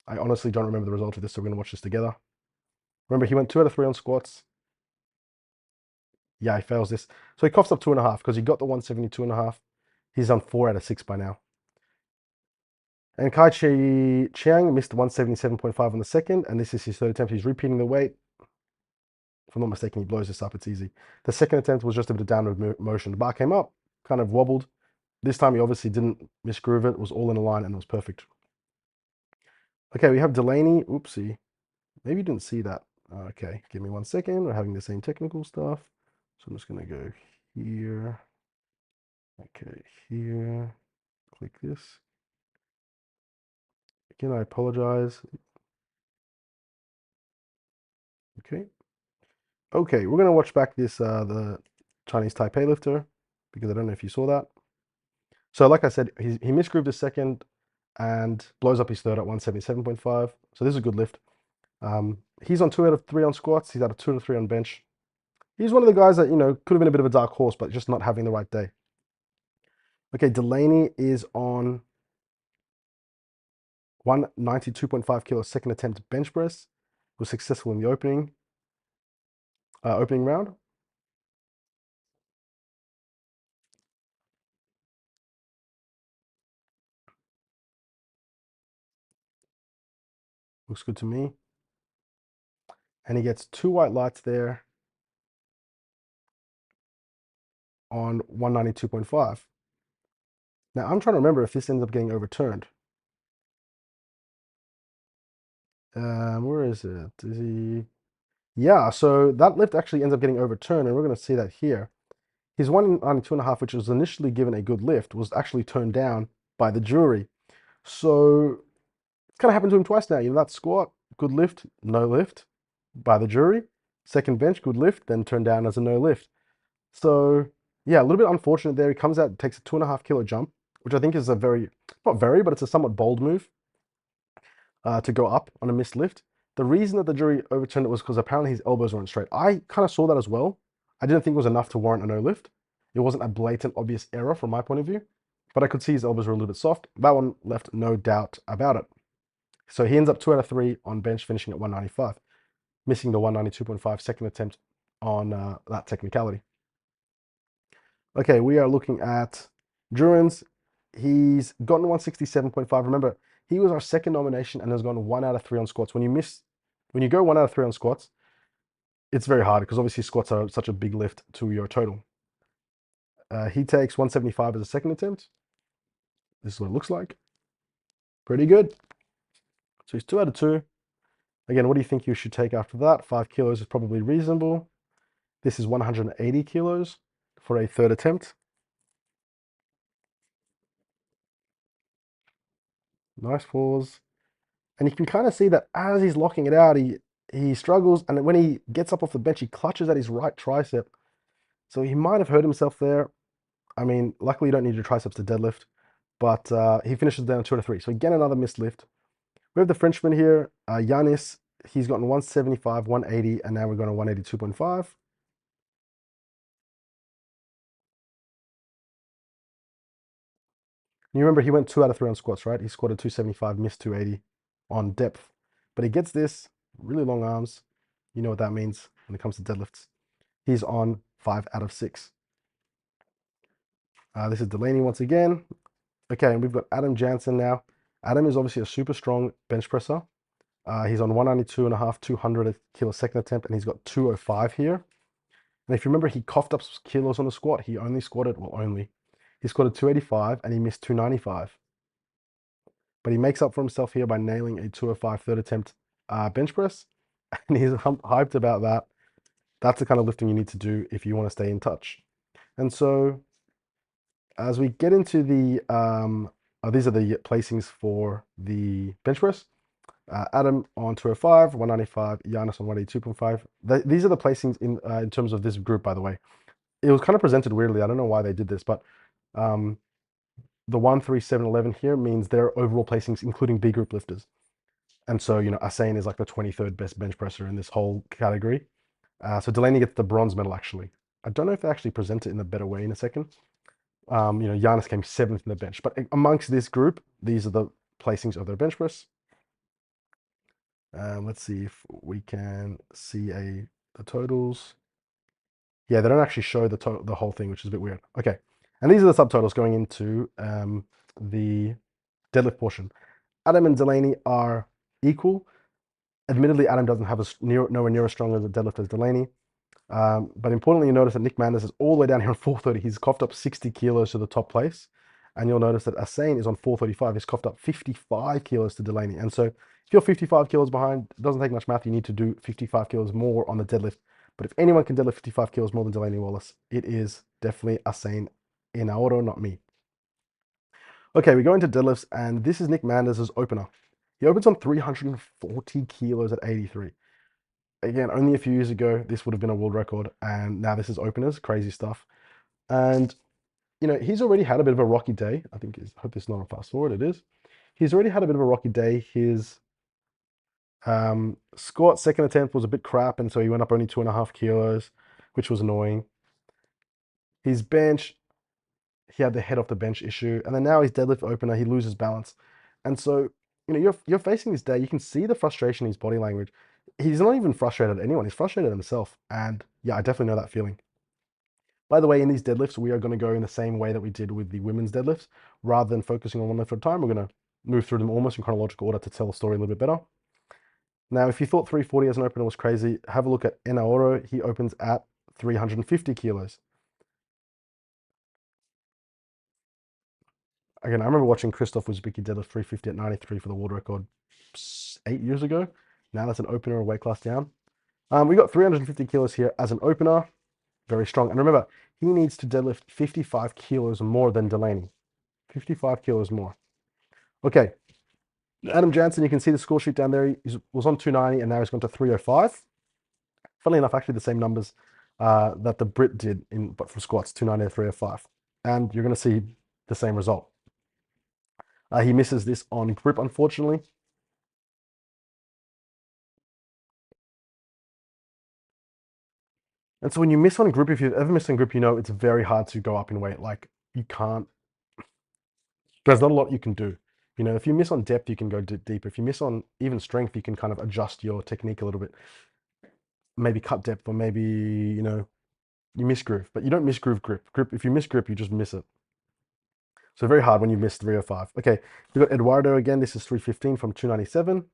S1: I honestly don't remember the result of this, so we're going to watch this together. Remember, he went 2 out of 3 on squats. Yeah, he fails this. So he coughs up 2.5 because he got the 172.5. He's on 4 out of 6 by now. And Kai Chiang missed 177.5 on the second, and this is his third attempt. He's repeating the weight. If I'm not mistaken, he blows this up. It's easy. The second attempt was just a bit of downward motion. The bar came up, kind of wobbled. This time he obviously didn't misgroove it. It was all in a line, and it was perfect. Okay, we have Delaney. Oopsie. Maybe you didn't see that. Okay, give me 1 second. We're having the same technical stuff. So I'm just going to go here. Okay, here. Click this. Again, I apologize. Okay. Okay, we're going to watch back this, the Chinese Taipei lifter, because I don't know if you saw that. So like I said, he misgrooved his second and blows up his third at 177.5. So this is a good lift. He's on 2 out of 3 on squats. He's out of 2 out of 3 on bench. He's one of the guys that, could have been a bit of a dark horse, but just not having the right day. Okay, Delaney is on 192.5 kilos second attempt bench press. Was successful in the opening round. Looks good to me. And he gets 2 white lights there on 192.5. Now I'm trying to remember if this ends up getting overturned. Where is it? Is he? Yeah, so that lift actually ends up getting overturned, and we're going to see that here. His 192.5, which was initially given a good lift, was actually turned down by the jury. So it's kind of happened to him twice now. That squat, good lift, no lift by the jury. Second bench, good lift, then turned down as a no lift. So yeah, a little bit unfortunate there. He comes out, takes a 2.5 kilo jump, which I think is a not very, but it's a somewhat bold move to go up on a missed lift. The reason that the jury overturned it was because apparently his elbows weren't straight. I kind of saw that as well. I didn't think it was enough to warrant a no lift. It wasn't a blatant, obvious error from my point of view, but I could see his elbows were a little bit soft. That one left no doubt about it. So he ends up 2 out of 3 on bench, finishing at 195, missing the 192.5 second attempt on that technicality. Okay, we are looking at Duran's. He's gotten 167.5. Remember, he was our second nomination and has gone 1 out of 3 on squats. When you go 1 out of 3 on squats, it's very hard because obviously squats are such a big lift to your total. He takes 175 as a second attempt. This is what it looks like. Pretty good. So he's 2 out of 2. Again, what do you think you should take after that? 5 kilos is probably reasonable. This is 180 kilos for a third attempt. Nice pause. And you can kind of see that as he's locking it out, he struggles. And when he gets up off the bench, he clutches at his right tricep. So he might have hurt himself there. I mean, luckily you don't need your triceps to deadlift. But he finishes down 2 out of 3. So again, another missed lift. We have the Frenchman here, Yanis. He's gotten 175, 180, and now we're going to 182.5. You remember he went 2 out of 3 on squats, right? He squatted 275, missed 280 on depth. But he gets this, really long arms. You know what that means when it comes to deadlifts. He's on 5 out of 6. This is Delaney once again. Okay, and we've got Adam Jansen now. Adam is obviously a super strong bench presser. He's on 192.5, 200 kilo second attempt, and he's got 205 here. And if you remember, he coughed up kilos on the squat. He only squatted, he squatted 285 and he missed 295. But he makes up for himself here by nailing a 205 third attempt bench press. And he's hyped about that. That's the kind of lifting you need to do if you want to stay in touch. And so as we get into the, these are the placings for the bench press. Adam on 205, 195, Giannis on 182.5. These are the placings in terms of this group, by the way. It was kind of presented weirdly. I don't know why they did this, but the 1, 3, 7, 11 here means their overall placings, including B group lifters. And so, Asain is like the 23rd best bench presser in this whole category. So Delaney gets the bronze medal, actually. I don't know if they actually present it in a better way in a second. Giannis came 7th in the bench. But amongst this group, these are the placings of their bench press. Let's see if we can see the totals. Yeah, they don't actually show the whole thing, which is a bit weird. Okay, and these are the subtotals going into the deadlift portion. Adam and Delaney are equal. Admittedly, Adam doesn't have nowhere near as strong as a deadlift as Delaney. But importantly, you notice that Nick Manders is all the way down here on 430. He's coughed up 60 kilos to the top place. And you'll notice that Asain is on 435. He's coughed up 55 kilos to Delaney. And so if you're 55 kilos behind, it doesn't take much math. You need to do 55 kilos more on the deadlift. But if anyone can deadlift 55 kilos more than Delaney Wallace, it is definitely Asain Inaoro, not me. Okay, we go into deadlifts, and this is Nick Manders' opener. He opens on 340 kilos at 83. Again, only a few years ago, this would have been a world record, and now this is openers, crazy stuff. And, he's already had a bit of a rocky day. I hope this is not a fast forward, it is. He's already had a bit of a rocky day. His squat second attempt was a bit crap, and so he went up only 2.5 kilos, which was annoying. His bench, he had the head off the bench issue, and then now his deadlift opener, he loses balance. And so, you're facing this day, you can see the frustration in his body language. He's not even frustrated at anyone, he's frustrated at himself. And yeah, I definitely know that feeling. By the way, in these deadlifts, we are going to go in the same way that we did with the women's deadlifts. Rather than focusing on one lift at a time, we're going to move through them almost in chronological order to tell the story a little bit better. Now, if you thought 340 as an opener was crazy, have a look at Enaoro. He opens at 350 kilos. Again, I remember watching Christoph Uzbeki deadlift 350 at 93 for the world record 8 years ago. Now that's an opener, a weight class down. We got 350 kilos here as an opener. Very strong. And remember, he needs to deadlift 55 kilos more than Delaney. 55 kilos more. Okay. Adam Jansen, you can see the score sheet down there. He was on 290 and now he's gone to 305. Funnily enough, actually the same numbers that the Brit did but for squats, 290 to 305. And you're going to see the same result. He misses this on grip, unfortunately. And so when you miss on grip, if you've ever missed on grip, you know it's very hard to go up in weight. Like you can't, there's not a lot you can do. You know, if you miss on depth, you can go deeper. If you miss on even strength, you can kind of adjust your technique a little bit. Maybe cut depth, or maybe, you know, you miss groove, but you don't miss groove grip. Grip, if you miss grip, you just miss it. So very hard when you miss 305. Okay, we've got Eduardo again. This is 315 from 297. And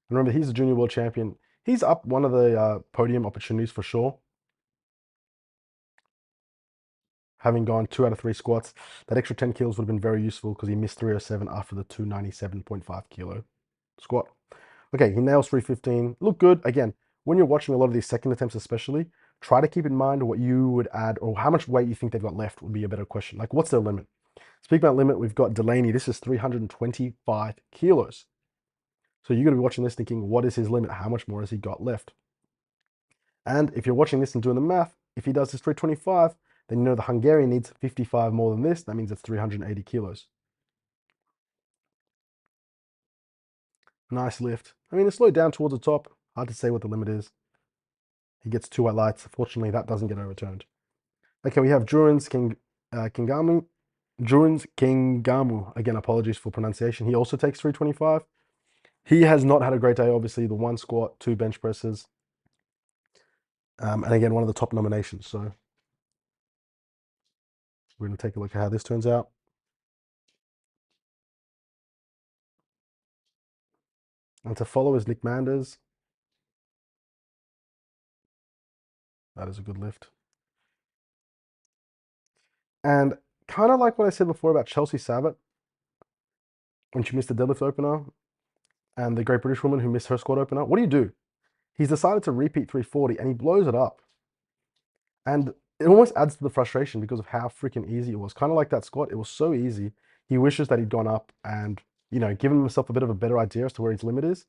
S1: remember, he's a junior world champion. He's up one of the podium opportunities for sure. Having gone 2 out of 3 squats, that extra 10 kilos would have been very useful because he missed 307 after the 297.5 kilo squat. Okay, he nails 315. Look good. Again, when you're watching a lot of these second attempts especially, try to keep in mind what you would add or how much weight you think they've got left would be a better question. Like, what's their limit? Speaking about limit, we've got Delaney. This is 325 kilos. So you're going to be watching this thinking, what is his limit? How much more has he got left? And if you're watching this and doing the math, if he does this 325, then you know the Hungarian needs 55 more than this. That means it's 380 kilos. Nice lift. I mean, it's slowed down towards the top. Hard to say what the limit is. He gets 2 white lights. Fortunately, that doesn't get overturned. Okay, we have Kingamu. Jurins Kingamu. Again, apologies for pronunciation. He also takes 325. He has not had a great day, obviously. The 1 squat, 2 bench presses. And again, one of the top nominations. So we're going to take a look at how this turns out. And to follow is Nick Manders. That is a good lift. And kind of like what I said before about Chelsea Sabat, when she missed the deadlift opener, and the Great British Woman who missed her squat opener. What do? He's decided to repeat 340 and he blows it up. And it almost adds to the frustration because of how freaking easy it was. Kind of like that squat. It was so easy. He wishes that he'd gone up and, you know, given himself a bit of a better idea as to where his limit is.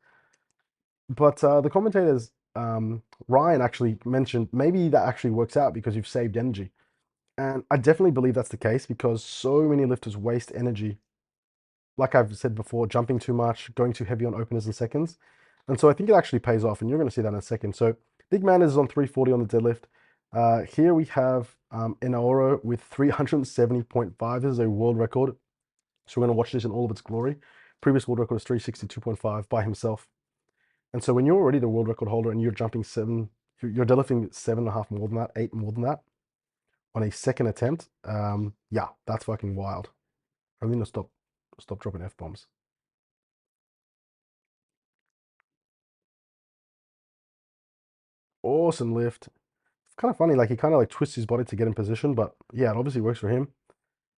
S1: But the commentators, Ryan actually mentioned maybe that actually works out because you've saved energy. And I definitely believe that's the case because so many lifters waste energy. Like I've said before, jumping too much, going too heavy on openers and seconds. And so I think it actually pays off, and you're going to see that in a second. So Big Man is on 340 on the deadlift. Here we have Inaoro with 370.5. This is a world record. So we're going to watch this in all of its glory. Previous world record was 362.5 by himself. And so when you're already the world record holder and you're jumping you're deadlifting 7.5 more than that, 8 more than that on a second attempt, yeah, that's fucking wild. I'm going to stop dropping F-bombs. Awesome lift. It's kind of funny, like he kind of like twists his body to get in position, but yeah, it obviously works for him.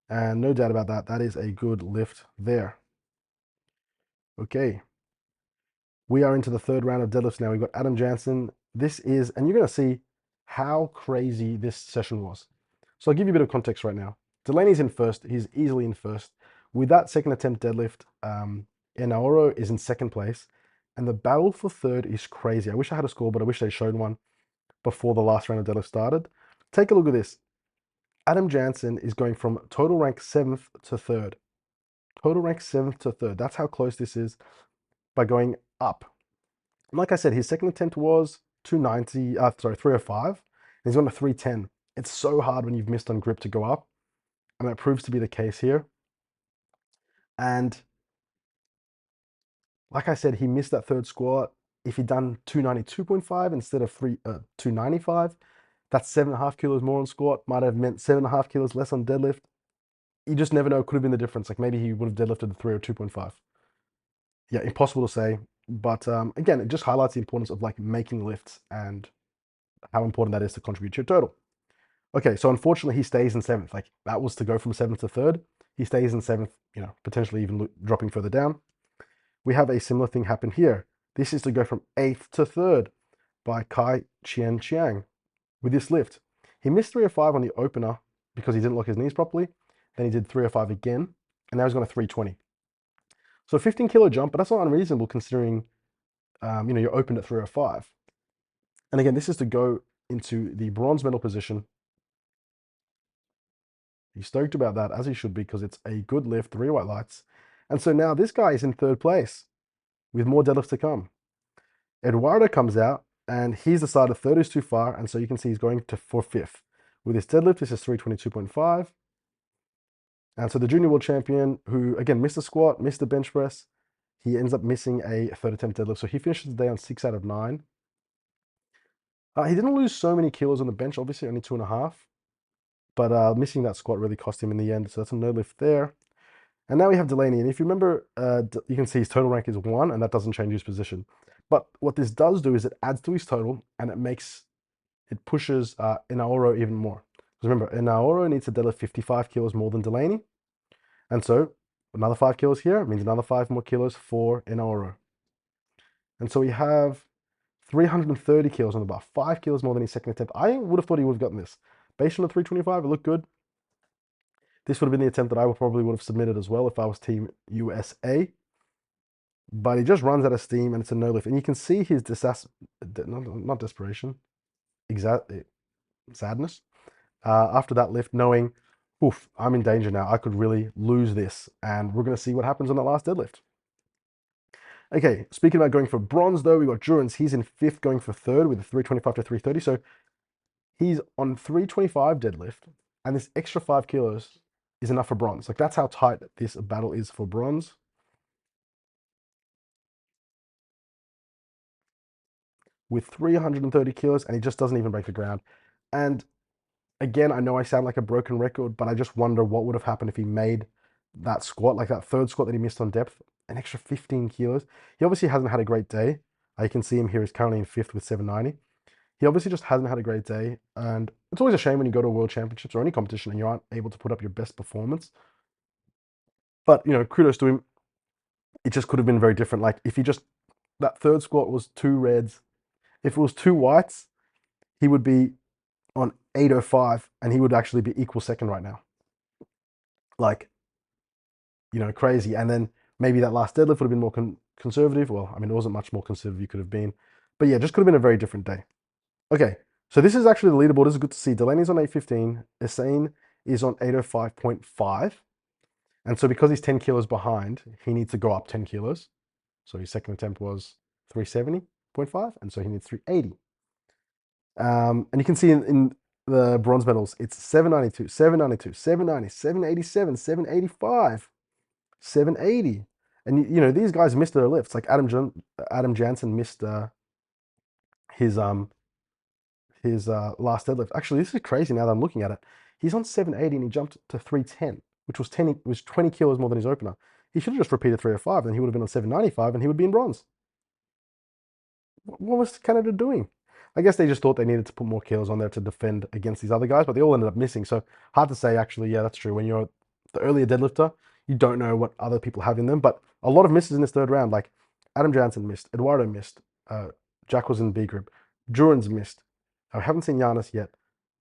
S1: And no doubt about that, that is a good lift there. Okay. We are into the third round of deadlifts now. We've got Adam Jansen. This is, and you're going to see how crazy this session was. So I'll give you a bit of context right now. Delaney's in first. He's easily in first. With that second attempt deadlift, Enaoro is in second place. And the battle for third is crazy. I wish I had a score, but I wish they showed one before the last round of deadlift started. Take a look at this. Adam Jansen is going from total rank 7th to 3rd. Total rank 7th to 3rd. That's how close this is by going up. And like I said, his second attempt was 305. And he's gone to 310. It's so hard when you've missed on grip to go up. And that proves to be the case here. And like I said, he missed that third squat. If he'd done 292.5 instead of 295, that's 7.5 kilos more on squat. Might have meant 7.5 kilos less on deadlift. You just never know. Could have been the difference. Like maybe he would have deadlifted the 302.5. Yeah, impossible to say. But again, it just highlights the importance of like making lifts and how important that is to contribute to your total. Okay, so unfortunately, he stays in 7th. Like that was to go from 7th to 3rd. He stays in 7th, you know, potentially even dropping further down. We have a similar thing happen here. This is to go from 8th to 3rd by Kai Qian Chiang with this lift. He missed 305 on the opener because he didn't lock his knees properly. Then he did 305 again, and now he's gone to 320. So 15 kilo jump, but that's not unreasonable considering, you know, you're opened at 305. And again, this is to go into the bronze medal position. He's stoked about that, as he should be, because it's a good lift, 3 white lights. And so now this guy is in 3rd place with more deadlifts to come. Eduardo comes out, And he's decided third is too far, and so you can see he's going for fifth. With his deadlift, this is 322.5. And so the junior world champion, who again missed the squat, missed the bench press, he ends up missing a third attempt deadlift. So he finishes the day on 6 out of 9. He didn't lose so many kilos on the bench, obviously, only 2.5. But missing that squat really cost him in the end. So that's a no lift there. And now we have Delaney. And if you remember, you can see his total rank is 1, and that doesn't change his position. But what this does do is it adds to his total, and it pushes Inaoro even more. Because remember, Inaoro needs to deadlift 55 kilos more than Delaney. And so another 5 kilos here means another 5 more kilos for Inaoro. And so we have 330 kilos on the bar, 5 kilos more than his second attempt. I would have thought he would have gotten this. Based on the 325, it looked good. This would have been the attempt that I probably would have submitted as well if I was Team USA. But he just runs out of steam, and it's a no lift. And you can see his not desperation, sadness after that lift, knowing, oof, I'm in danger now. I could really lose this. And we're going to see what happens on that last deadlift. Okay, speaking about going for bronze, though, we got Durance. He's in fifth, going for third with a 325 to 330. So he's on 325 deadlift, and this extra 5 kilos is enough for bronze. Like, that's how tight this battle is for bronze. With 330 kilos, and he just doesn't even break the ground. And again, I know I sound like a broken record, but I just wonder what would have happened if he made that squat, like that third squat that he missed on depth, an extra 15 kilos. He obviously hasn't had a great day. You can see him here. He's currently in fifth with 790. He obviously just hasn't had a great day. And it's always a shame when you go to World Championships or any competition and you aren't able to put up your best performance. But, kudos to him. It just could have been very different. Like, if he just, that third squat was 2 reds. If it was 2 whites, he would be on 805, and he would actually be equal second right now. Like, crazy. And then maybe that last deadlift would have been more conservative. Well, I mean, it wasn't much more conservative you could have been. But yeah, just could have been a very different day. Okay, so this is actually the leaderboard. This is good to see. Delaney's on 815. Essane is on 805.5. And so because he's 10 kilos behind, he needs to go up 10 kilos. So his second attempt was 370.5, and so he needs 380. And you can see in the bronze medals, it's 792, 792, 790, 787, 785, 780. And these guys missed their lifts. Like Adam Jansen missed his last deadlift. Actually, this is crazy now that I'm looking at it. He's on 780 and he jumped to 310, which was 20 kilos more than his opener. He should have just repeated 305, then he would have been on 795 and he would be in bronze. What was Canada doing? I guess they just thought they needed to put more kilos on there to defend against these other guys, but they all ended up missing. So hard to say, actually. Yeah, that's true. When you're the earlier deadlifter, you don't know what other people have in them. But a lot of misses in this third round. Like Adam Jansen missed, Eduardo missed, Jack was in B group, Duran's missed. I haven't seen Giannis yet.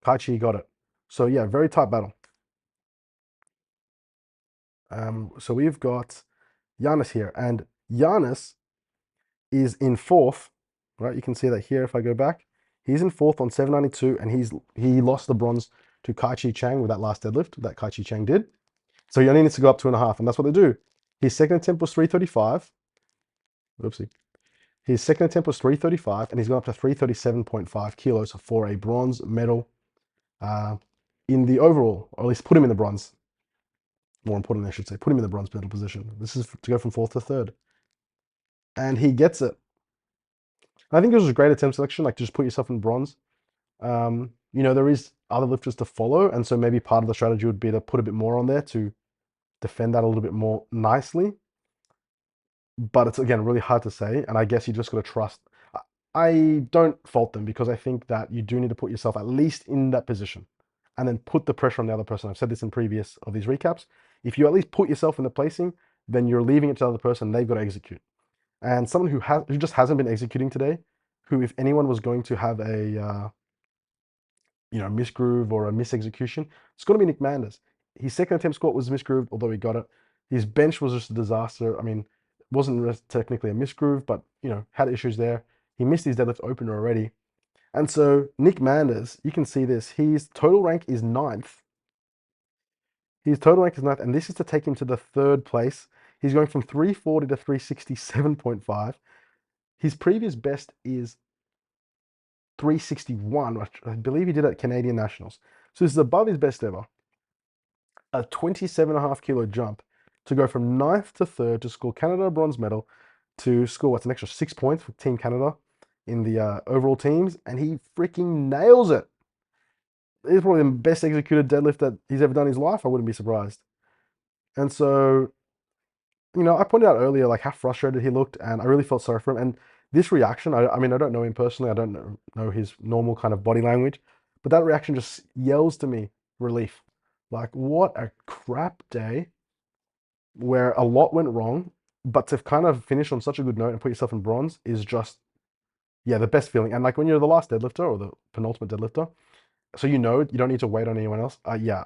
S1: Kaichi got it. So yeah, very tight battle. So we've got Giannis here, and Giannis is in fourth. Right, you can see that here if I go back. He's in fourth on 792, and he lost the bronze to Kaichi Chang with that last deadlift that Kaichi Chang did. So he only needs to go up 2.5, and that's what they do. His second attempt was 335. Oopsie. His second attempt was 335, and he's gone up to 337.5 kilos for a bronze medal in the overall, or at least put him in the bronze. More importantly, I should say, put him in the bronze medal position. This is to go from fourth to third. And he gets it. I think it was a great attempt selection, like to just put yourself in bronze. There is other lifters to follow, and so maybe part of the strategy would be to put a bit more on there to defend that a little bit more nicely. But it's, again, really hard to say, and I guess you just got to trust. I don't fault them, because I think that you do need to put yourself at least in that position and then put the pressure on the other person. I've said this in previous of these recaps. If you at least put yourself in the placing, then you're leaving it to the other person. They've got to execute. And someone who just hasn't been executing today, who, if anyone was going to have a misgroove or a misexecution, it's going to be Nick Manders. His second attempt squat was misgrooved, although he got it. His bench was just a disaster. I mean, it wasn't technically a misgroove, but had issues there. He missed his deadlift opener already. And so Nick Manders, you can see this. His total rank is 9th. His total rank is 9th, and this is to take him to the 3rd place. He's going from 340 to 367.5. His previous best is 361, which I believe he did at Canadian Nationals. So this is above his best ever. A 27.5 kilo jump to go from ninth to third to score Canada a bronze medal, to score what's an extra 6 points for Team Canada in the overall teams, and he freaking nails it. It's probably the best executed deadlift that he's ever done in his life. I wouldn't be surprised. And so, I pointed out earlier like how frustrated he looked, and I really felt sorry for him. And this reaction, I mean, I don't know him personally. I don't know his normal kind of body language, but that reaction just yells to me relief. Like, what a crap day where a lot went wrong, but to kind of finish on such a good note and put yourself in bronze is just, yeah, the best feeling. And like when you're the last deadlifter or the penultimate deadlifter, so you don't need to wait on anyone else. Yeah,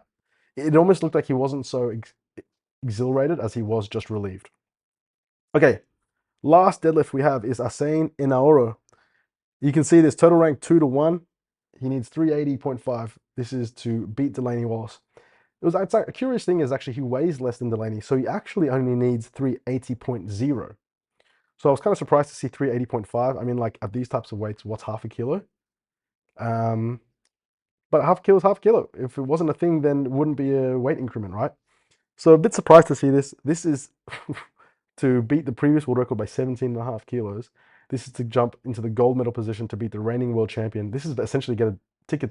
S1: it almost looked like he wasn't so exhilarated as he was just relieved. Okay, last deadlift we have is Asane Inaoro. You can see this total rank 2-1. He needs 380.5. This is to beat Delaney Wallace. It's like, a curious thing is actually he weighs less than Delaney, so he actually only needs 380.0. So I was kind of surprised to see 380.5. I mean, like at these types of weights, what's half a kilo? But half a kilo is half a kilo. If it wasn't a thing, then it wouldn't be a weight increment, right? So a bit surprised to see this. This is to beat the previous world record by 17.5 kilos. This is to jump into the gold medal position to beat the reigning world champion. This is essentially get a ticket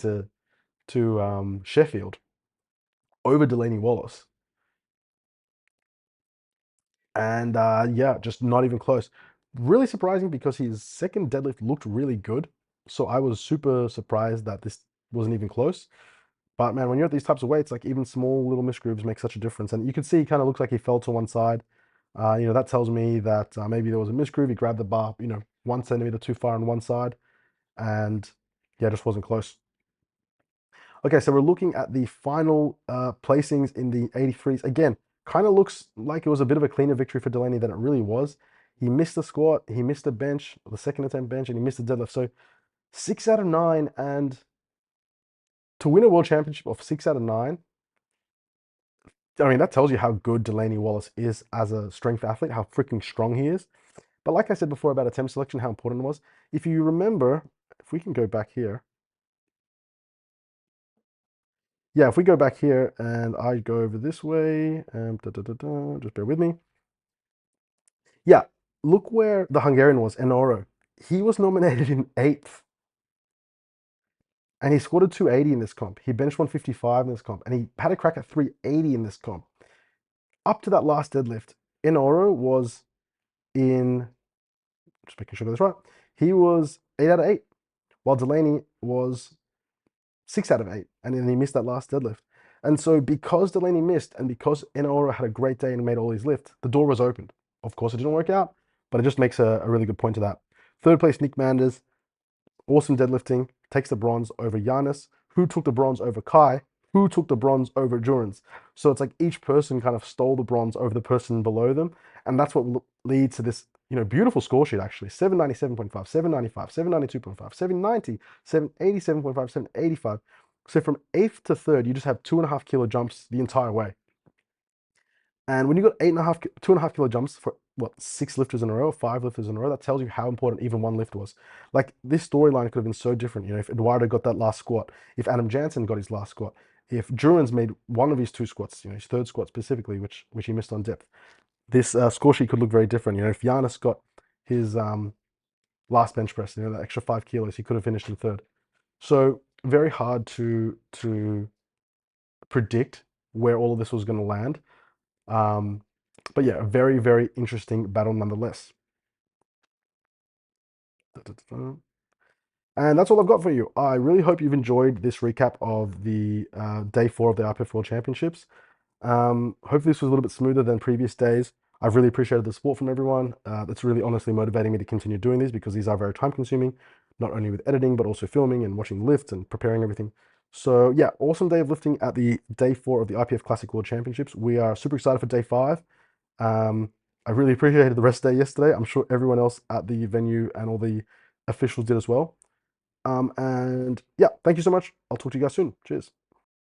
S1: to Sheffield over Delaney Wallace. And yeah, just not even close. Really surprising because his second deadlift looked really good. So I was super surprised that this wasn't even close. But man, when you're at these types of weights, like even small little misgrooves make such a difference. And you can see he kind of looks like he fell to one side. That tells me that maybe there was a misgroove. He grabbed the bar, 1 centimeter too far on one side, and yeah, just wasn't close. Okay, so we're looking at the final placings in the 83s. Again, kind of looks like it was a bit of a cleaner victory for Delaney than it really was. He missed the squat, he missed the bench, the second attempt bench, and he missed the deadlift. So 6 out of 9, and to win a world championship of 6 out of 9, I mean, that tells you how good Delaney Wallace is as a strength athlete, how freaking strong he is. But like I said before about attempt selection, how important it was. If you remember, if we can go back here. Yeah, if we go back here and I go over this way, just bear with me. Yeah, look where the Hungarian was, Enoro. He was nominated in 8th. And he squatted 280 in this comp. He benched 155 in this comp. And he had a crack at 380 in this comp. Up to that last deadlift, Enoro was in, just making sure that's right, he was 8 out of 8, while Delaney was 6 out of 8, and then he missed that last deadlift. And so because Delaney missed, and because Inaora had a great day and made all his lifts, the door was opened. Of course, it didn't work out, but it just makes a really good point to that. Third place, Nick Manders, awesome deadlifting, takes the bronze over Giannis, who took the bronze over Kai, who took the bronze over Durance. So it's like each person kind of stole the bronze over the person below them, and that's what leads to this beautiful score sheet actually. 797.5, 795, 792.5, 790, 787.5, 785. So from 8th to 3rd, you just have 2.5 kilo jumps the entire way. And when you got 2.5 kilo jumps for what, 6 lifters in a row, 5 lifters in a row, that tells you how important even one lift was. Like this storyline could have been so different. If Eduardo got that last squat, if Adam Jansen got his last squat, if Durans made one of his 2 squats, his third squat specifically, which he missed on depth, this score sheet could look very different. If Giannis got his last bench press, that extra 5 kilos, he could have finished in 3rd. So very hard to predict where all of this was going to land. But yeah, a very, very interesting battle nonetheless. And that's all I've got for you. I really hope you've enjoyed this recap of the day 4 of the IPF World Championships. Hopefully this was a little bit smoother than previous days. I've really appreciated the support from everyone. That's really honestly motivating me to continue doing these because these are very time consuming, not only with editing, but also filming and watching lifts and preparing everything. So yeah, awesome day of lifting at the day 4 of the IPF Classic World Championships. We are super excited for day 5. I really appreciated the rest day yesterday. I'm sure everyone else at the venue and all the officials did as well. And yeah, thank you so much. I'll talk to you guys soon. Cheers.